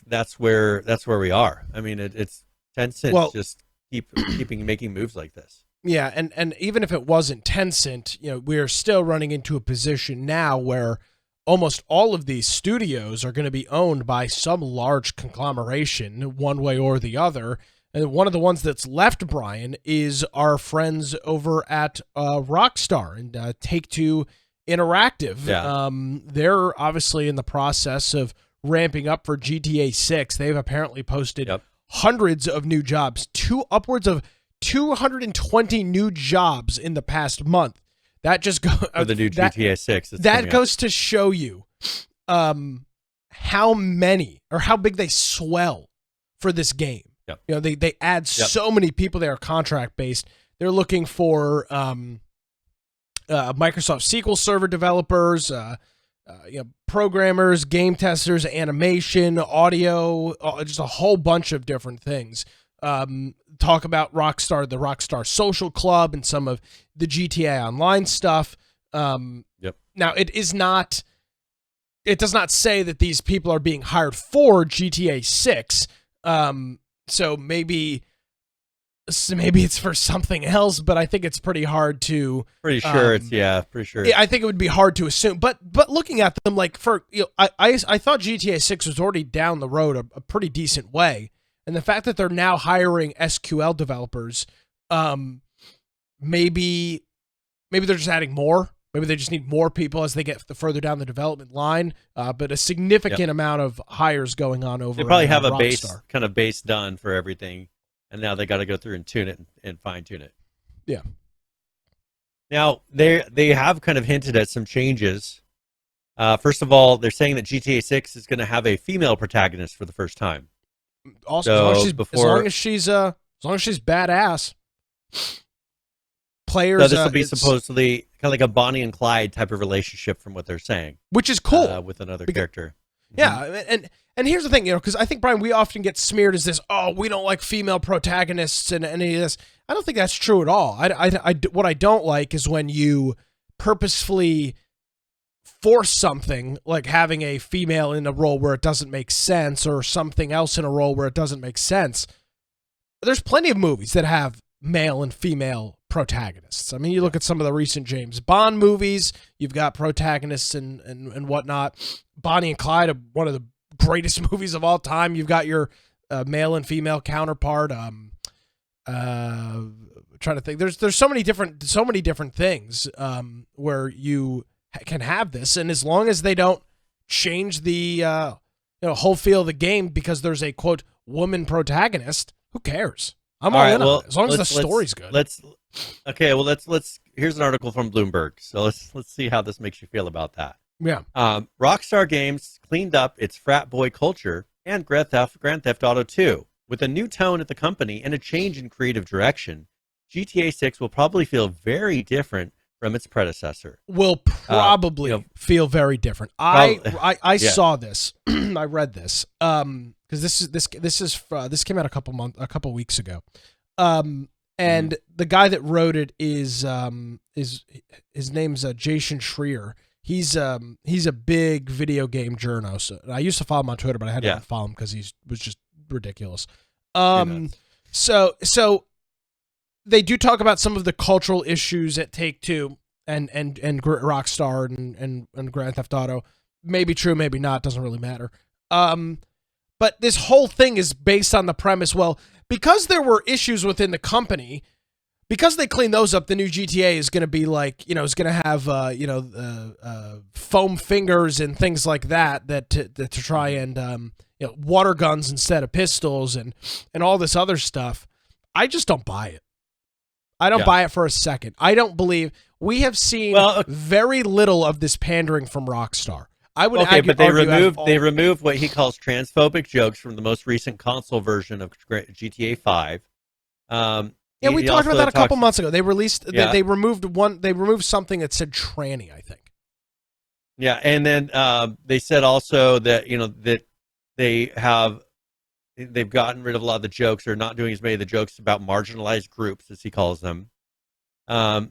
that's where we are. I mean, it's Tencent just keeping making moves like this. Yeah, and even if it wasn't Tencent, we're still running into a position now where almost all of these studios are going to be owned by some large conglomeration one way or the other. And one of the ones that's left, Brian, is our friends over at Rockstar and Take-Two Interactive. Yeah. They're obviously in the process of ramping up for GTA 6. They've apparently posted hundreds of new jobs, upwards of 220 new jobs in the past month. That just goes for the new GTA 6. That goes to show you how many or how big they swell for this game. Yep. They add so many people. They are contract based. They're looking for Microsoft SQL Server developers, programmers, game testers, animation, audio, just a whole bunch of different things. Talk about Rockstar, the Rockstar Social Club, and some of the GTA Online stuff. Now, it does not say that these people are being hired for GTA 6. So maybe it's for something else, but I think it's pretty hard to. Pretty sure pretty sure. I think it would be hard to assume, but looking at them, like I thought GTA 6 was already down the road a pretty decent way, and the fact that they're now hiring SQL developers, maybe they're just adding more. Maybe they just need more people as they get further down the development line. But a significant amount of hires going on over. They probably have a Rockstar. base done for everything, and now they got to go through and tune it and fine tune it. Yeah. Now they have kind of hinted at some changes. First of all, they're saying that GTA 6 is going to have a female protagonist for the first time. Also, as long as she's badass. Players. So this will be supposedly kind of like a Bonnie and Clyde type of relationship, from what they're saying, which is cool with another character. Yeah, and here's the thing, because I think, Brian, we often get smeared as this. Oh, we don't like female protagonists and any of this. I don't think that's true at all. What I don't like is when you purposefully force something like having a female in a role where it doesn't make sense, or something else in a role where it doesn't make sense. There's plenty of movies that have male and female protagonists. I mean, you look at some of the recent James Bond movies, you've got protagonists and whatnot. Bonnie and Clyde, one of the greatest movies of all time. You've got your male and female counterpart. Trying to think. There's so many different things where you can have this, and as long as they don't change the whole feel of the game because there's a quote woman protagonist, who cares? I'm all in on it, as long as the story's good. Let's here's an article from Bloomberg. So let's see how this makes you feel about that. Yeah. Rockstar Games cleaned up its frat boy culture and Grand Theft Auto 2 with a new tone at the company and a change in creative direction. GTA 6 will probably feel very different from its predecessor. Will probably feel very different. I saw this. I read this. Because this came out a couple weeks ago, and the guy that wrote it is his name's Jason Schreier. He's a big video game journo. So I used to follow him on Twitter, but I had to unfollow him because he was just ridiculous. So they do talk about some of the cultural issues at Take-Two and Rockstar and Grand Theft Auto. Maybe true, maybe not. Doesn't really matter. But this whole thing is based on the premise, well, because there were issues within the company, because they clean those up, the new GTA is going to be like, is going to have, foam fingers and things like that to try and, water guns instead of pistols and all this other stuff. I just don't buy it. I don't buy it for a second. I don't believe we have seen very little of this pandering from Rockstar. I would argue, but they removed what he calls transphobic jokes from the most recent console version of GTA 5. We talked about that a couple months ago. They released they removed something that said tranny, I think. Yeah, and then they said also that that they've gotten rid of a lot of the jokes, or not doing as many of the jokes about marginalized groups, as he calls them. From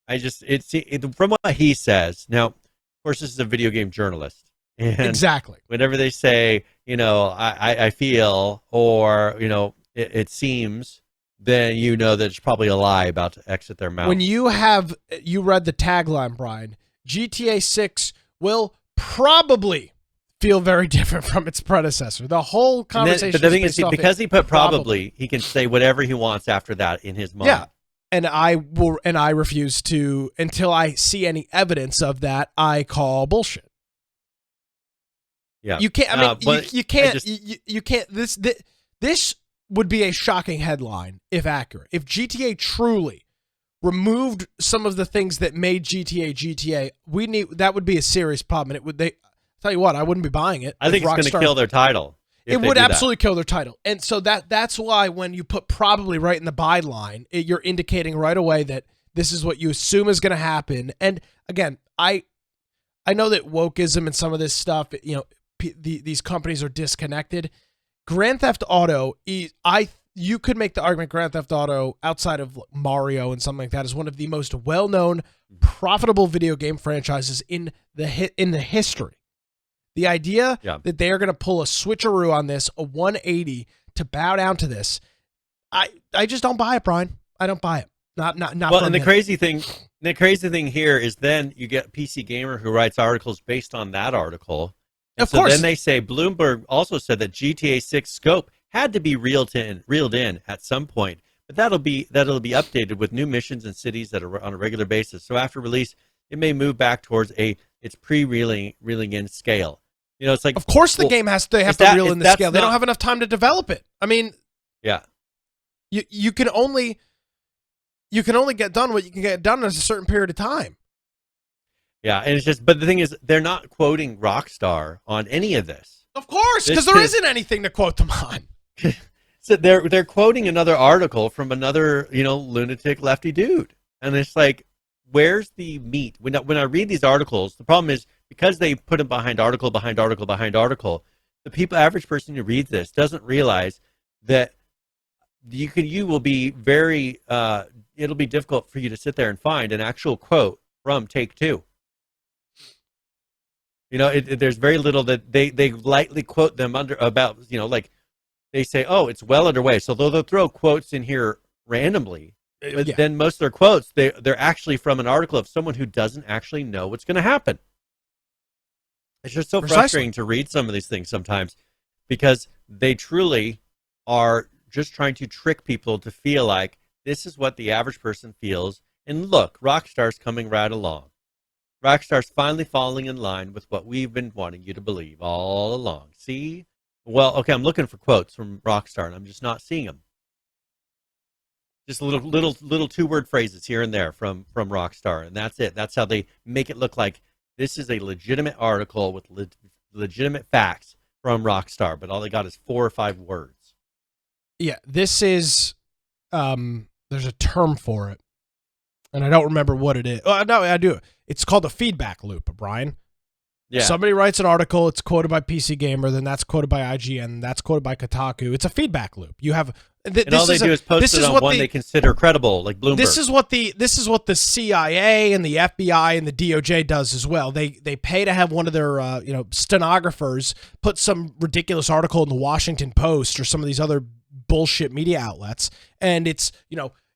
what he says. Now, of course, this is a video game journalist. And exactly. Whenever they say, I feel, or, it seems, then that it's probably a lie about to exit their mouth. When you read the tagline, Brian, GTA 6 will probably feel very different from its predecessor. The whole conversation. But the thing is, because he put probably, he can say whatever he wants after that in his mind. Yeah. And I refuse to, until I see any evidence of that, I call bullshit. Yeah. You can't, you can't, this would be a shocking headline if accurate. If GTA truly removed some of the things that made GTA, that would be a serious problem. And tell you what, I wouldn't be buying it. I think it's going to kill their title. It would absolutely kill their title. And so that's why when you put probably right in the byline, you're indicating right away that this is what you assume is going to happen. And again, I know that wokeism and some of this stuff, these companies are disconnected. Grand Theft Auto, you could make the argument Grand Theft Auto, outside of Mario and something like that, is one of the most well-known, profitable video game franchises in the history. The idea that they are going to pull a switcheroo on this, a 180 to bow down to this, I just don't buy it, Brian. I don't buy it. Not. Well, and the crazy thing here is then you get PC Gamer who writes articles based on that article. And of course. Then they say Bloomberg also said that GTA 6 scope had to be reeled in at some point, but that'll be updated with new missions and cities that are on a regular basis. So after release, it may move back towards its pre-reeling in scale. It's like, of course the game has to reel in the scale. They don't have enough time to develop it. I mean, yeah, you can only get done what you can get done in a certain period of time. Yeah, and it's just, but the thing is, they're not quoting Rockstar on any of this. Of course, because there isn't anything to quote them on. So they're quoting another article from another lunatic lefty dude, and it's like, where's the meat? When I read these articles, the problem is, because they put them behind article, the average person who reads this doesn't realize that you will be very, it'll be difficult for you to sit there and find an actual quote from Take-Two. There's very little that they lightly quote them about, like they say, oh, it's well underway. So they'll throw quotes in here randomly. But then most of their quotes, they're actually from an article of someone who doesn't actually know what's going to happen. It's just so frustrating to read some of these things sometimes, because they truly are just trying to trick people to feel like this is what the average person feels. And look, Rockstar's coming right along. Rockstar's finally falling in line with what we've been wanting you to believe all along. See? Well, okay, I'm looking for quotes from Rockstar, and I'm just not seeing them. Just little two-word phrases here and there from Rockstar, and that's it. That's how they make it look like this is a legitimate article with legitimate facts from Rockstar, but all they got is 4 or 5 words. Yeah, this is, there's a term for it, and I don't remember what it is. Oh, no, I do. It's called a feedback loop, Brian. Yeah. Somebody writes an article, it's quoted by PC Gamer, then that's quoted by IGN, that's quoted by Kotaku. It's a feedback loop. You have... and all they do is post it on one they consider credible, like Bloomberg. This is what the CIA and the FBI and the DOJ does as well. They pay to have one of their stenographers put some ridiculous article in the Washington Post or some of these other bullshit media outlets, and it's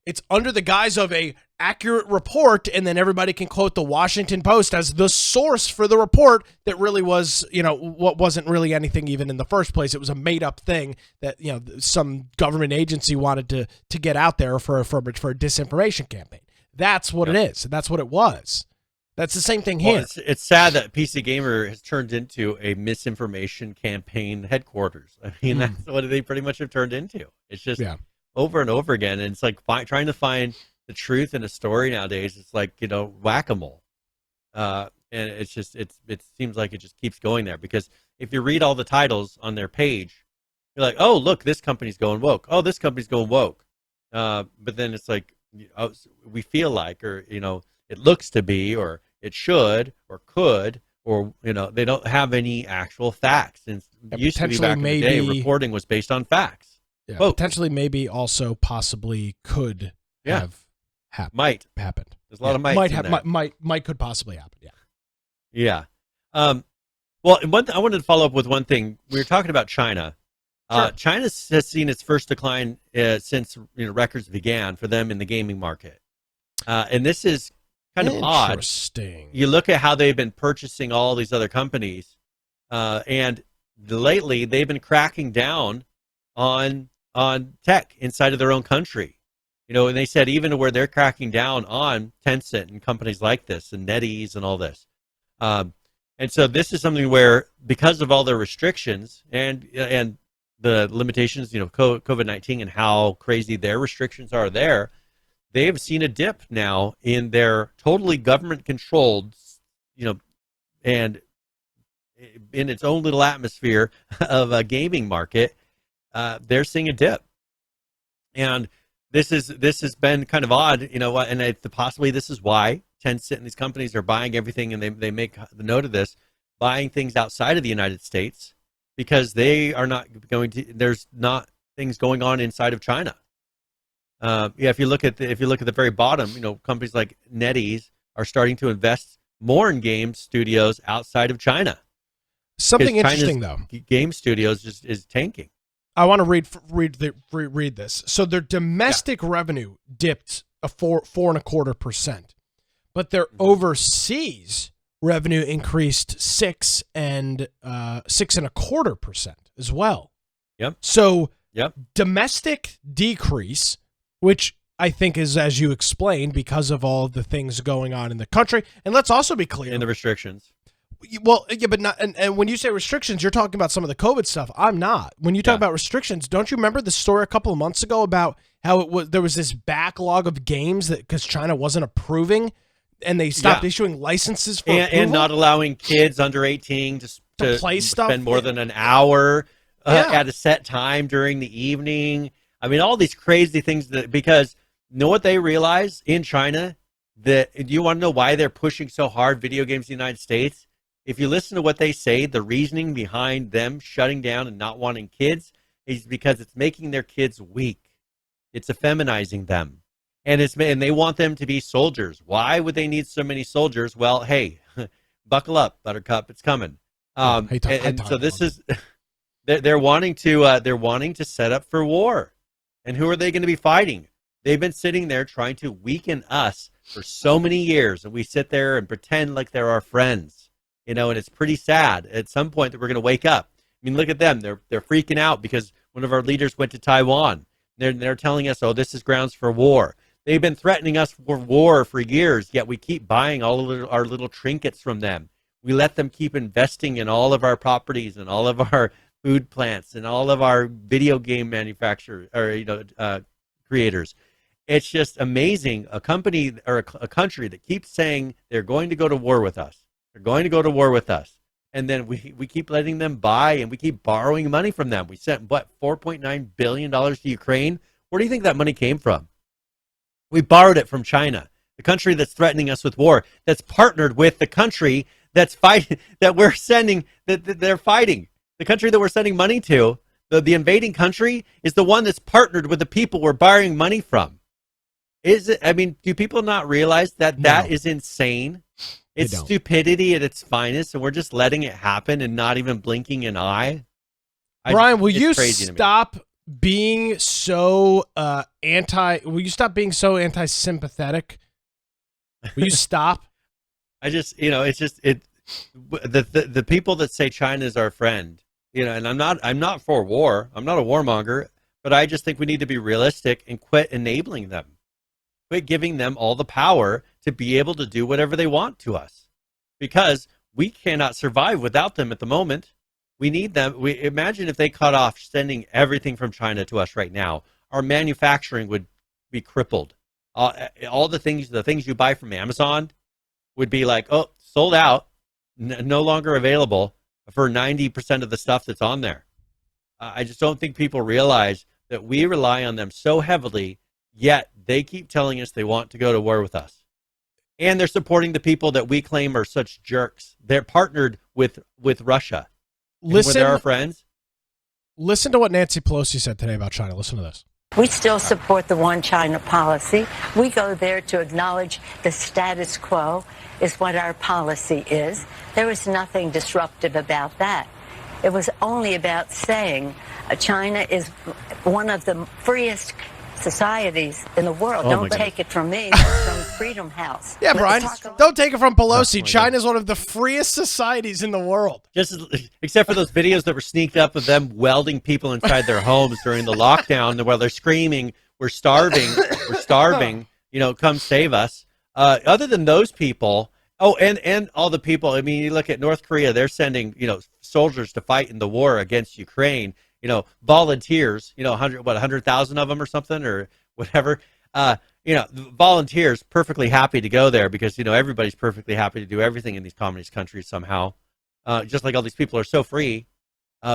it's under the guise of a accurate report, and then everybody can quote the Washington Post as the source for the report that really was, what wasn't really anything even in the first place. It was a made up thing that, some government agency wanted to get out there for a disinformation campaign. That's what it is. That's what it was. That's the same thing here. Well, it's sad that PC Gamer has turned into a misinformation campaign headquarters. I mean, that's what they pretty much have turned into. It's just over and over again. And it's like trying to find the truth in a story nowadays. It's like, whack-a-mole. And it's just, it seems like it just keeps going there, because if you read all the titles on their page, you're like, oh, look, this company's going woke. Oh, this company's going woke. But then it's like, we feel like, or, it looks to be, or it should, or could, or, they don't have any actual facts. And it used to be back in the day, reporting was based on facts. Yeah, potentially, maybe, also, possibly, could have happened. There's a lot of might could possibly happen. Yeah. Well, I wanted to follow up with one thing. We were talking about China. Sure. China has seen its first decline since records began for them in the gaming market, and this is kind of odd. Interesting. You look at how they've been purchasing all these other companies, and lately they've been cracking down on tech inside of their own country. And they said even where they're cracking down on Tencent and companies like this and NetEase and all this. And so this is something where, because of all their restrictions and the limitations, COVID-19 and how crazy their restrictions are there, they have seen a dip now in their totally government-controlled, and in its own little atmosphere of a gaming market. They're seeing a dip, and this has been kind of odd, and possibly this is why Tencent and these companies are buying everything, and they make the note of this, buying things outside of the United States, because they are not going to. There's not things going on inside of China. If you look at the very bottom, companies like NetEase are starting to invest more in game studios outside of China. Something interesting, though. Game studios is tanking. I want to read this. So their domestic revenue dipped 4.25%, but their overseas revenue increased 6.25% as well. Yep. So domestic decrease, which I think is, as you explained, because of all of the things going on in the country. And let's also be clear. And the restrictions. Well, yeah, but not. And when you say restrictions, you're talking about some of the COVID stuff. I'm not. When you talk about restrictions, don't you remember the story a couple of months ago about how there was this backlog of games that because China wasn't approving, and they stopped issuing licenses for and not allowing kids under 18 to play stuff, spend more than an hour at a set time during the evening. I mean, all these crazy things because what they realize in China, that you want to know why they're pushing so hard video games in the United States? If you listen to what they say, the reasoning behind them shutting down and not wanting kids is because it's making their kids weak. It's effeminizing them. And they want them to be soldiers. Why would they need so many soldiers? Well, hey, buckle up, Buttercup, it's coming. So this is they're wanting to set up for war. And who are they going to be fighting? They've been sitting there trying to weaken us for so many years, and we sit there and pretend like they're our friends. And it's pretty sad at some point that we're going to wake up. I mean, look at them. They're freaking out because one of our leaders went to Taiwan. They're telling us, oh, this is grounds for war. They've been threatening us for war for years, yet we keep buying all of our little trinkets from them. We let them keep investing in all of our properties and all of our food plants and all of our video game manufacturers or creators. It's just amazing. A company or a country that keeps saying they're going to go to war with us. They're going to go to war with us. And then we keep letting them buy, and we keep borrowing money from them. We sent, $4.9 billion to Ukraine? Where do you think that money came from? We borrowed it from China, the country that's threatening us with war, that's partnered with the country that's fighting, that we're sending, that they're fighting. The country that we're sending money to, the invading country, is the one that's partnered with the people we're borrowing money from. Do people not realize that that is insane? It's stupidity at its finest, and we're just letting it happen and not even blinking an eye. Brian, will you stop being so will you stop being so anti-sympathetic? Will you stop? I just, it's just the people that say China is our friend, and I'm not for war. I'm not a warmonger, but I just think we need to be realistic and quit enabling them. Quit giving them all the power to be able to do whatever they want to us, because we cannot survive without them at the moment. We need them. We imagine if they cut off sending everything from China to us right now, our manufacturing would be crippled. All the things you buy from Amazon would be like, oh, sold out, no longer available for 90% of the stuff that's on there. I just don't think people realize that we rely on them so heavily, yet they keep telling us they want to go to war with us. And they're supporting the people that we claim are such jerks. They're partnered with Russia. They're our friends. Listen to what Nancy Pelosi said today about China. Listen to this. We still support the one China policy. We go there to acknowledge the status quo is what our policy is. There was nothing disruptive about that. It was only about saying China is one of the freest societies in the world. Don't take it from me. That's from Freedom House. Yeah, Brian, don't take it from Pelosi. China is one of the freest societies in the world. Except for those videos that were sneaked up of them welding people inside their homes during the lockdown while they're screaming, we're starving, come save us. Other than those people, and all the people, I mean, you look at North Korea, they're sending, soldiers to fight in the war against Ukraine. Volunteers, 100,000 of them or something or whatever, volunteers perfectly happy to go there because, everybody's perfectly happy to do everything in these communist countries somehow. Just like all these people are so free,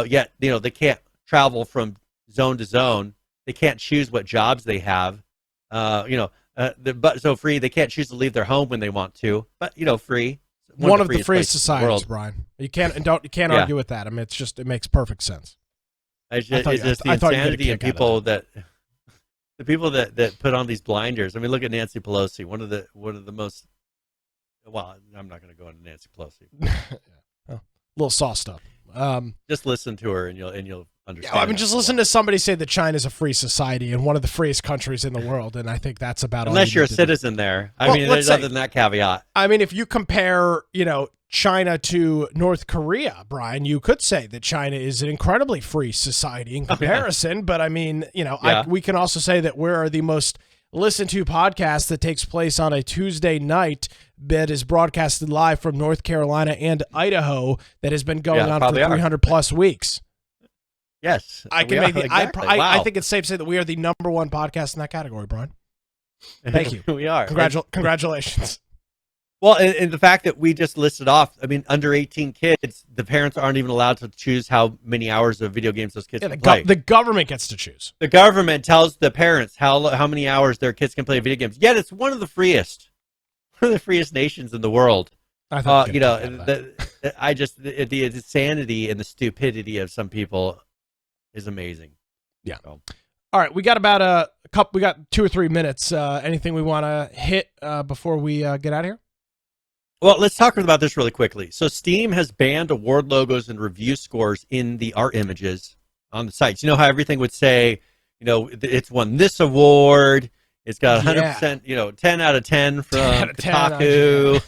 yet, they can't travel from zone to zone. They can't choose what jobs they have. But so free, they can't choose to leave their home when they want to, but, free. One of the freest societies, Brian. You can't argue with that. I mean, it makes perfect sense. It's just the insanity of people the people that put on these blinders. I mean, look at Nancy Pelosi, one of the most. Well, I'm not going to go into Nancy Pelosi. A little soft stuff. Just listen to her, and you'll understand. Yeah, I mean, just listen to somebody say that China's a free society and one of the freest countries in the world, and I think that's about all. Unless you're a citizen there. I mean, there's other than that caveat. I mean, if you compare, China to North Korea, Brian, you could say that China is an incredibly free society in comparison. But I mean, we can also say that we're the most listened to podcast that takes place on a Tuesday night that is broadcasted live from North Carolina and Idaho that has been going on for 300 plus weeks. Yes, I can make I think it's safe to say that we are the number one podcast in that category, Brian. Thank you. We are. Congratulations. Well, and the fact that we just listed off, I mean, under 18 kids, the parents aren't even allowed to choose how many hours of video games those kids can play. The government gets to choose. The government tells the parents how many hours their kids can play video games. Yet it's one of the freest nations in the world. The insanity and the stupidity of some people is amazing. Yeah. So. All right, we got about we got 2 or 3 minutes. Anything we want to hit before we get out of here? Well, let's talk about this really quickly. So Steam has banned award logos and review scores in the art images on the sites. You know how everything would say, it's won this award. It's got 100%, 10 out of 10 from Kotaku.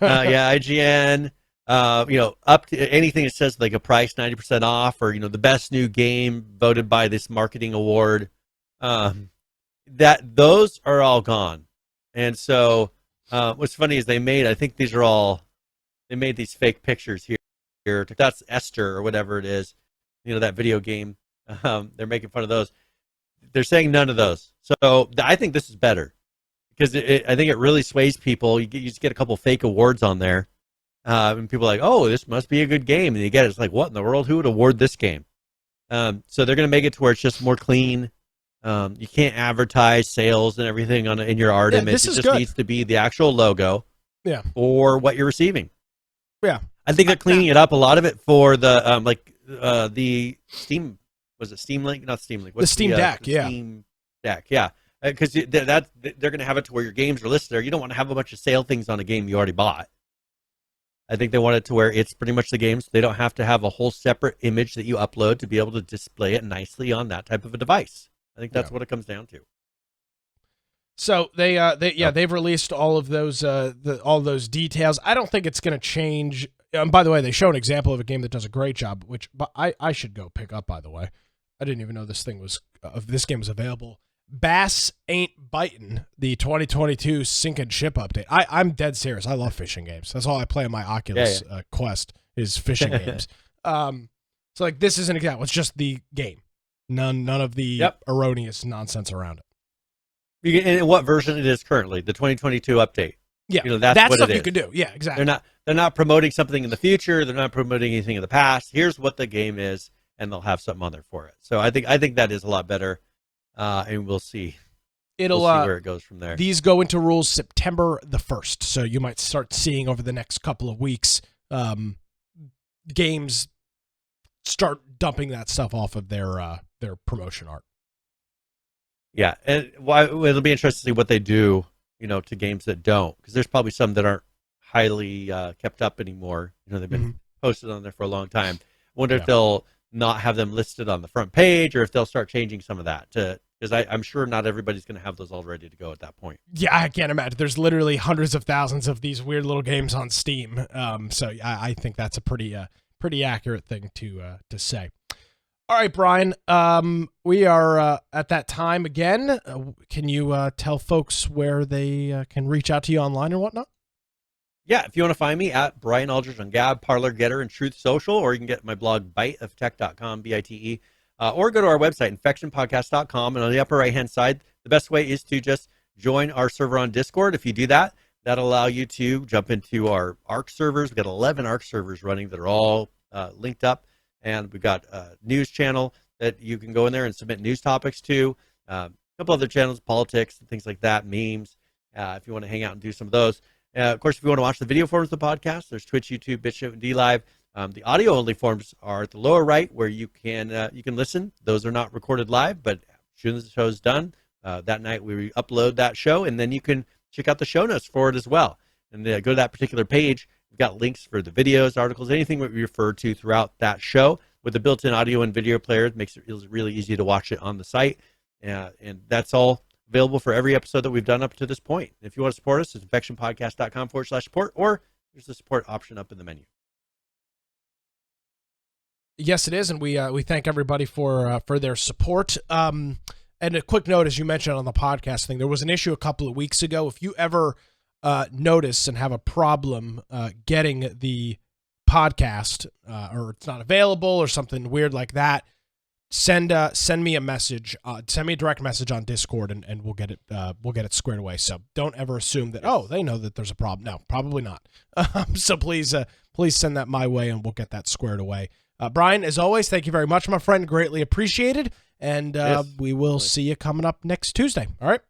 IGN. Up to anything that says like a price 90% off or, the best new game voted by this marketing award. Those are all gone. And so what's funny is they made these fake pictures here. That's Esther or whatever it is, that video game. They're making fun of those. They're saying none of those. So I think this is better because I think it really sways people. You just get a couple fake awards on there. And people are like, oh, this must be a good game. And you get it. It's like, what in the world? Who would award this game? So they're going to make it to where it's just more clean. You can't advertise sales and everything in your art image. It just needs to be the actual logo or what you're receiving. Yeah. I think they're cleaning it up, a lot of it for the the Steam, was it Steam Link? Not Steam Link. The Steam Deck, Steam Deck, yeah. Because they're going to have it to where your games are listed there. You don't want to have a bunch of sale things on a game you already bought. I think they want it to where it's pretty much the game, so they don't have to have a whole separate image that you upload to be able to display it nicely on that type of a device. I think that's what it comes down to. So they've released all of those all those details. I don't think it's going to change. By the way, they show an example of a game that does a great job, which I should go pick up. By the way, I didn't even know this game was available. Bass Ain't Bitin', the 2022 Sink and Ship update. I'm dead serious. I love fishing games. That's all I play on my Oculus Quest is fishing games. So like this is an example. It's just the game. None of the erroneous nonsense around it. And what version it is currently, the 2022 update. Yeah, that's what stuff it is. you can do. Yeah, exactly. They're not promoting something in the future. They're not promoting anything in the past. Here's what the game is, and they'll have something on there for it. So I think that is a lot better, and we'll see. We'll see where it goes from there. These go into rules September the 1st, so you might start seeing over the next couple of weeks games start dumping that stuff off of their promotion art. Yeah, and it'll be interesting to see what they do, to games that don't, because there's probably some that aren't highly kept up anymore. They've been posted on there for a long time. I wonder if they'll not have them listed on the front page, or if they'll start changing some of that because I'm sure not everybody's going to have those all ready to go at that point. Yeah, I can't imagine. There's literally hundreds of thousands of these weird little games on Steam. So I think that's a pretty accurate thing to say. All right, Brian, we are at that time again. Can you tell folks where they can reach out to you online and whatnot? Yeah, if you want to find me at Brian Aldridge on Gab, Parler, Getter, and Truth Social, or you can get my blog, biteoftech.com, BITE, or go to our website, infectionpodcast.com, and on the upper right-hand side, the best way is to just join our server on Discord. If you do that, that'll allow you to jump into our ARC servers. We've got 11 ARC servers running that are all linked up. And we've got a news channel that you can go in there and submit news topics to. A couple other channels, politics and things like that, memes, if you want to hang out and do some of those. Of course, if you want to watch the video forms of the podcast, there's Twitch, YouTube, BitChute, and DLive. The audio-only forms are at the lower right where you can listen. Those are not recorded live, but as soon as the show is done, that night we upload that show, and then you can check out the show notes for it as well. And go to that particular page. We've got links for the videos, articles, anything that we refer to throughout that show. With the built-in audio and video player, it makes it really easy to watch it on the site. And that's all available for every episode that we've done up to this point. If you want to support us, it's infectionpodcast.com/support, or there's the support option up in the menu. Yes, it is, and we thank everybody for their support. And a quick note, as you mentioned on the podcast thing, there was an issue a couple of weeks ago. If you ever notice and have a problem getting the podcast or it's not available or something weird like that, send me a message, send me a direct message on Discord, and we'll get it squared away. So don't ever assume that they know that there's a problem. No, probably not. So please send that my way, and we'll get that squared away. Brian, as always, thank you very much, my friend. Greatly appreciated, and we will see you coming up next Tuesday. All right.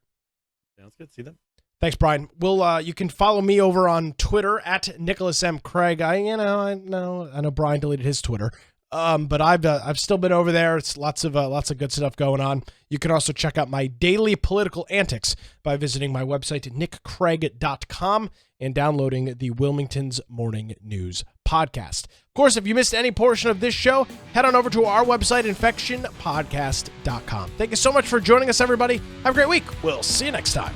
Sounds good. See them. Thanks, Brian. You can follow me over on Twitter at Nicholas M. Craig. I know Brian deleted his Twitter, but I've still been over there. It's lots of good stuff going on. You can also check out my daily political antics by visiting my website at nickcraig.com and downloading the Wilmington's Morning News podcast. Of course, if you missed any portion of this show, head on over to our website, infectionpodcast.com. Thank you so much for joining us, everybody. Have a great week. We'll see you next time.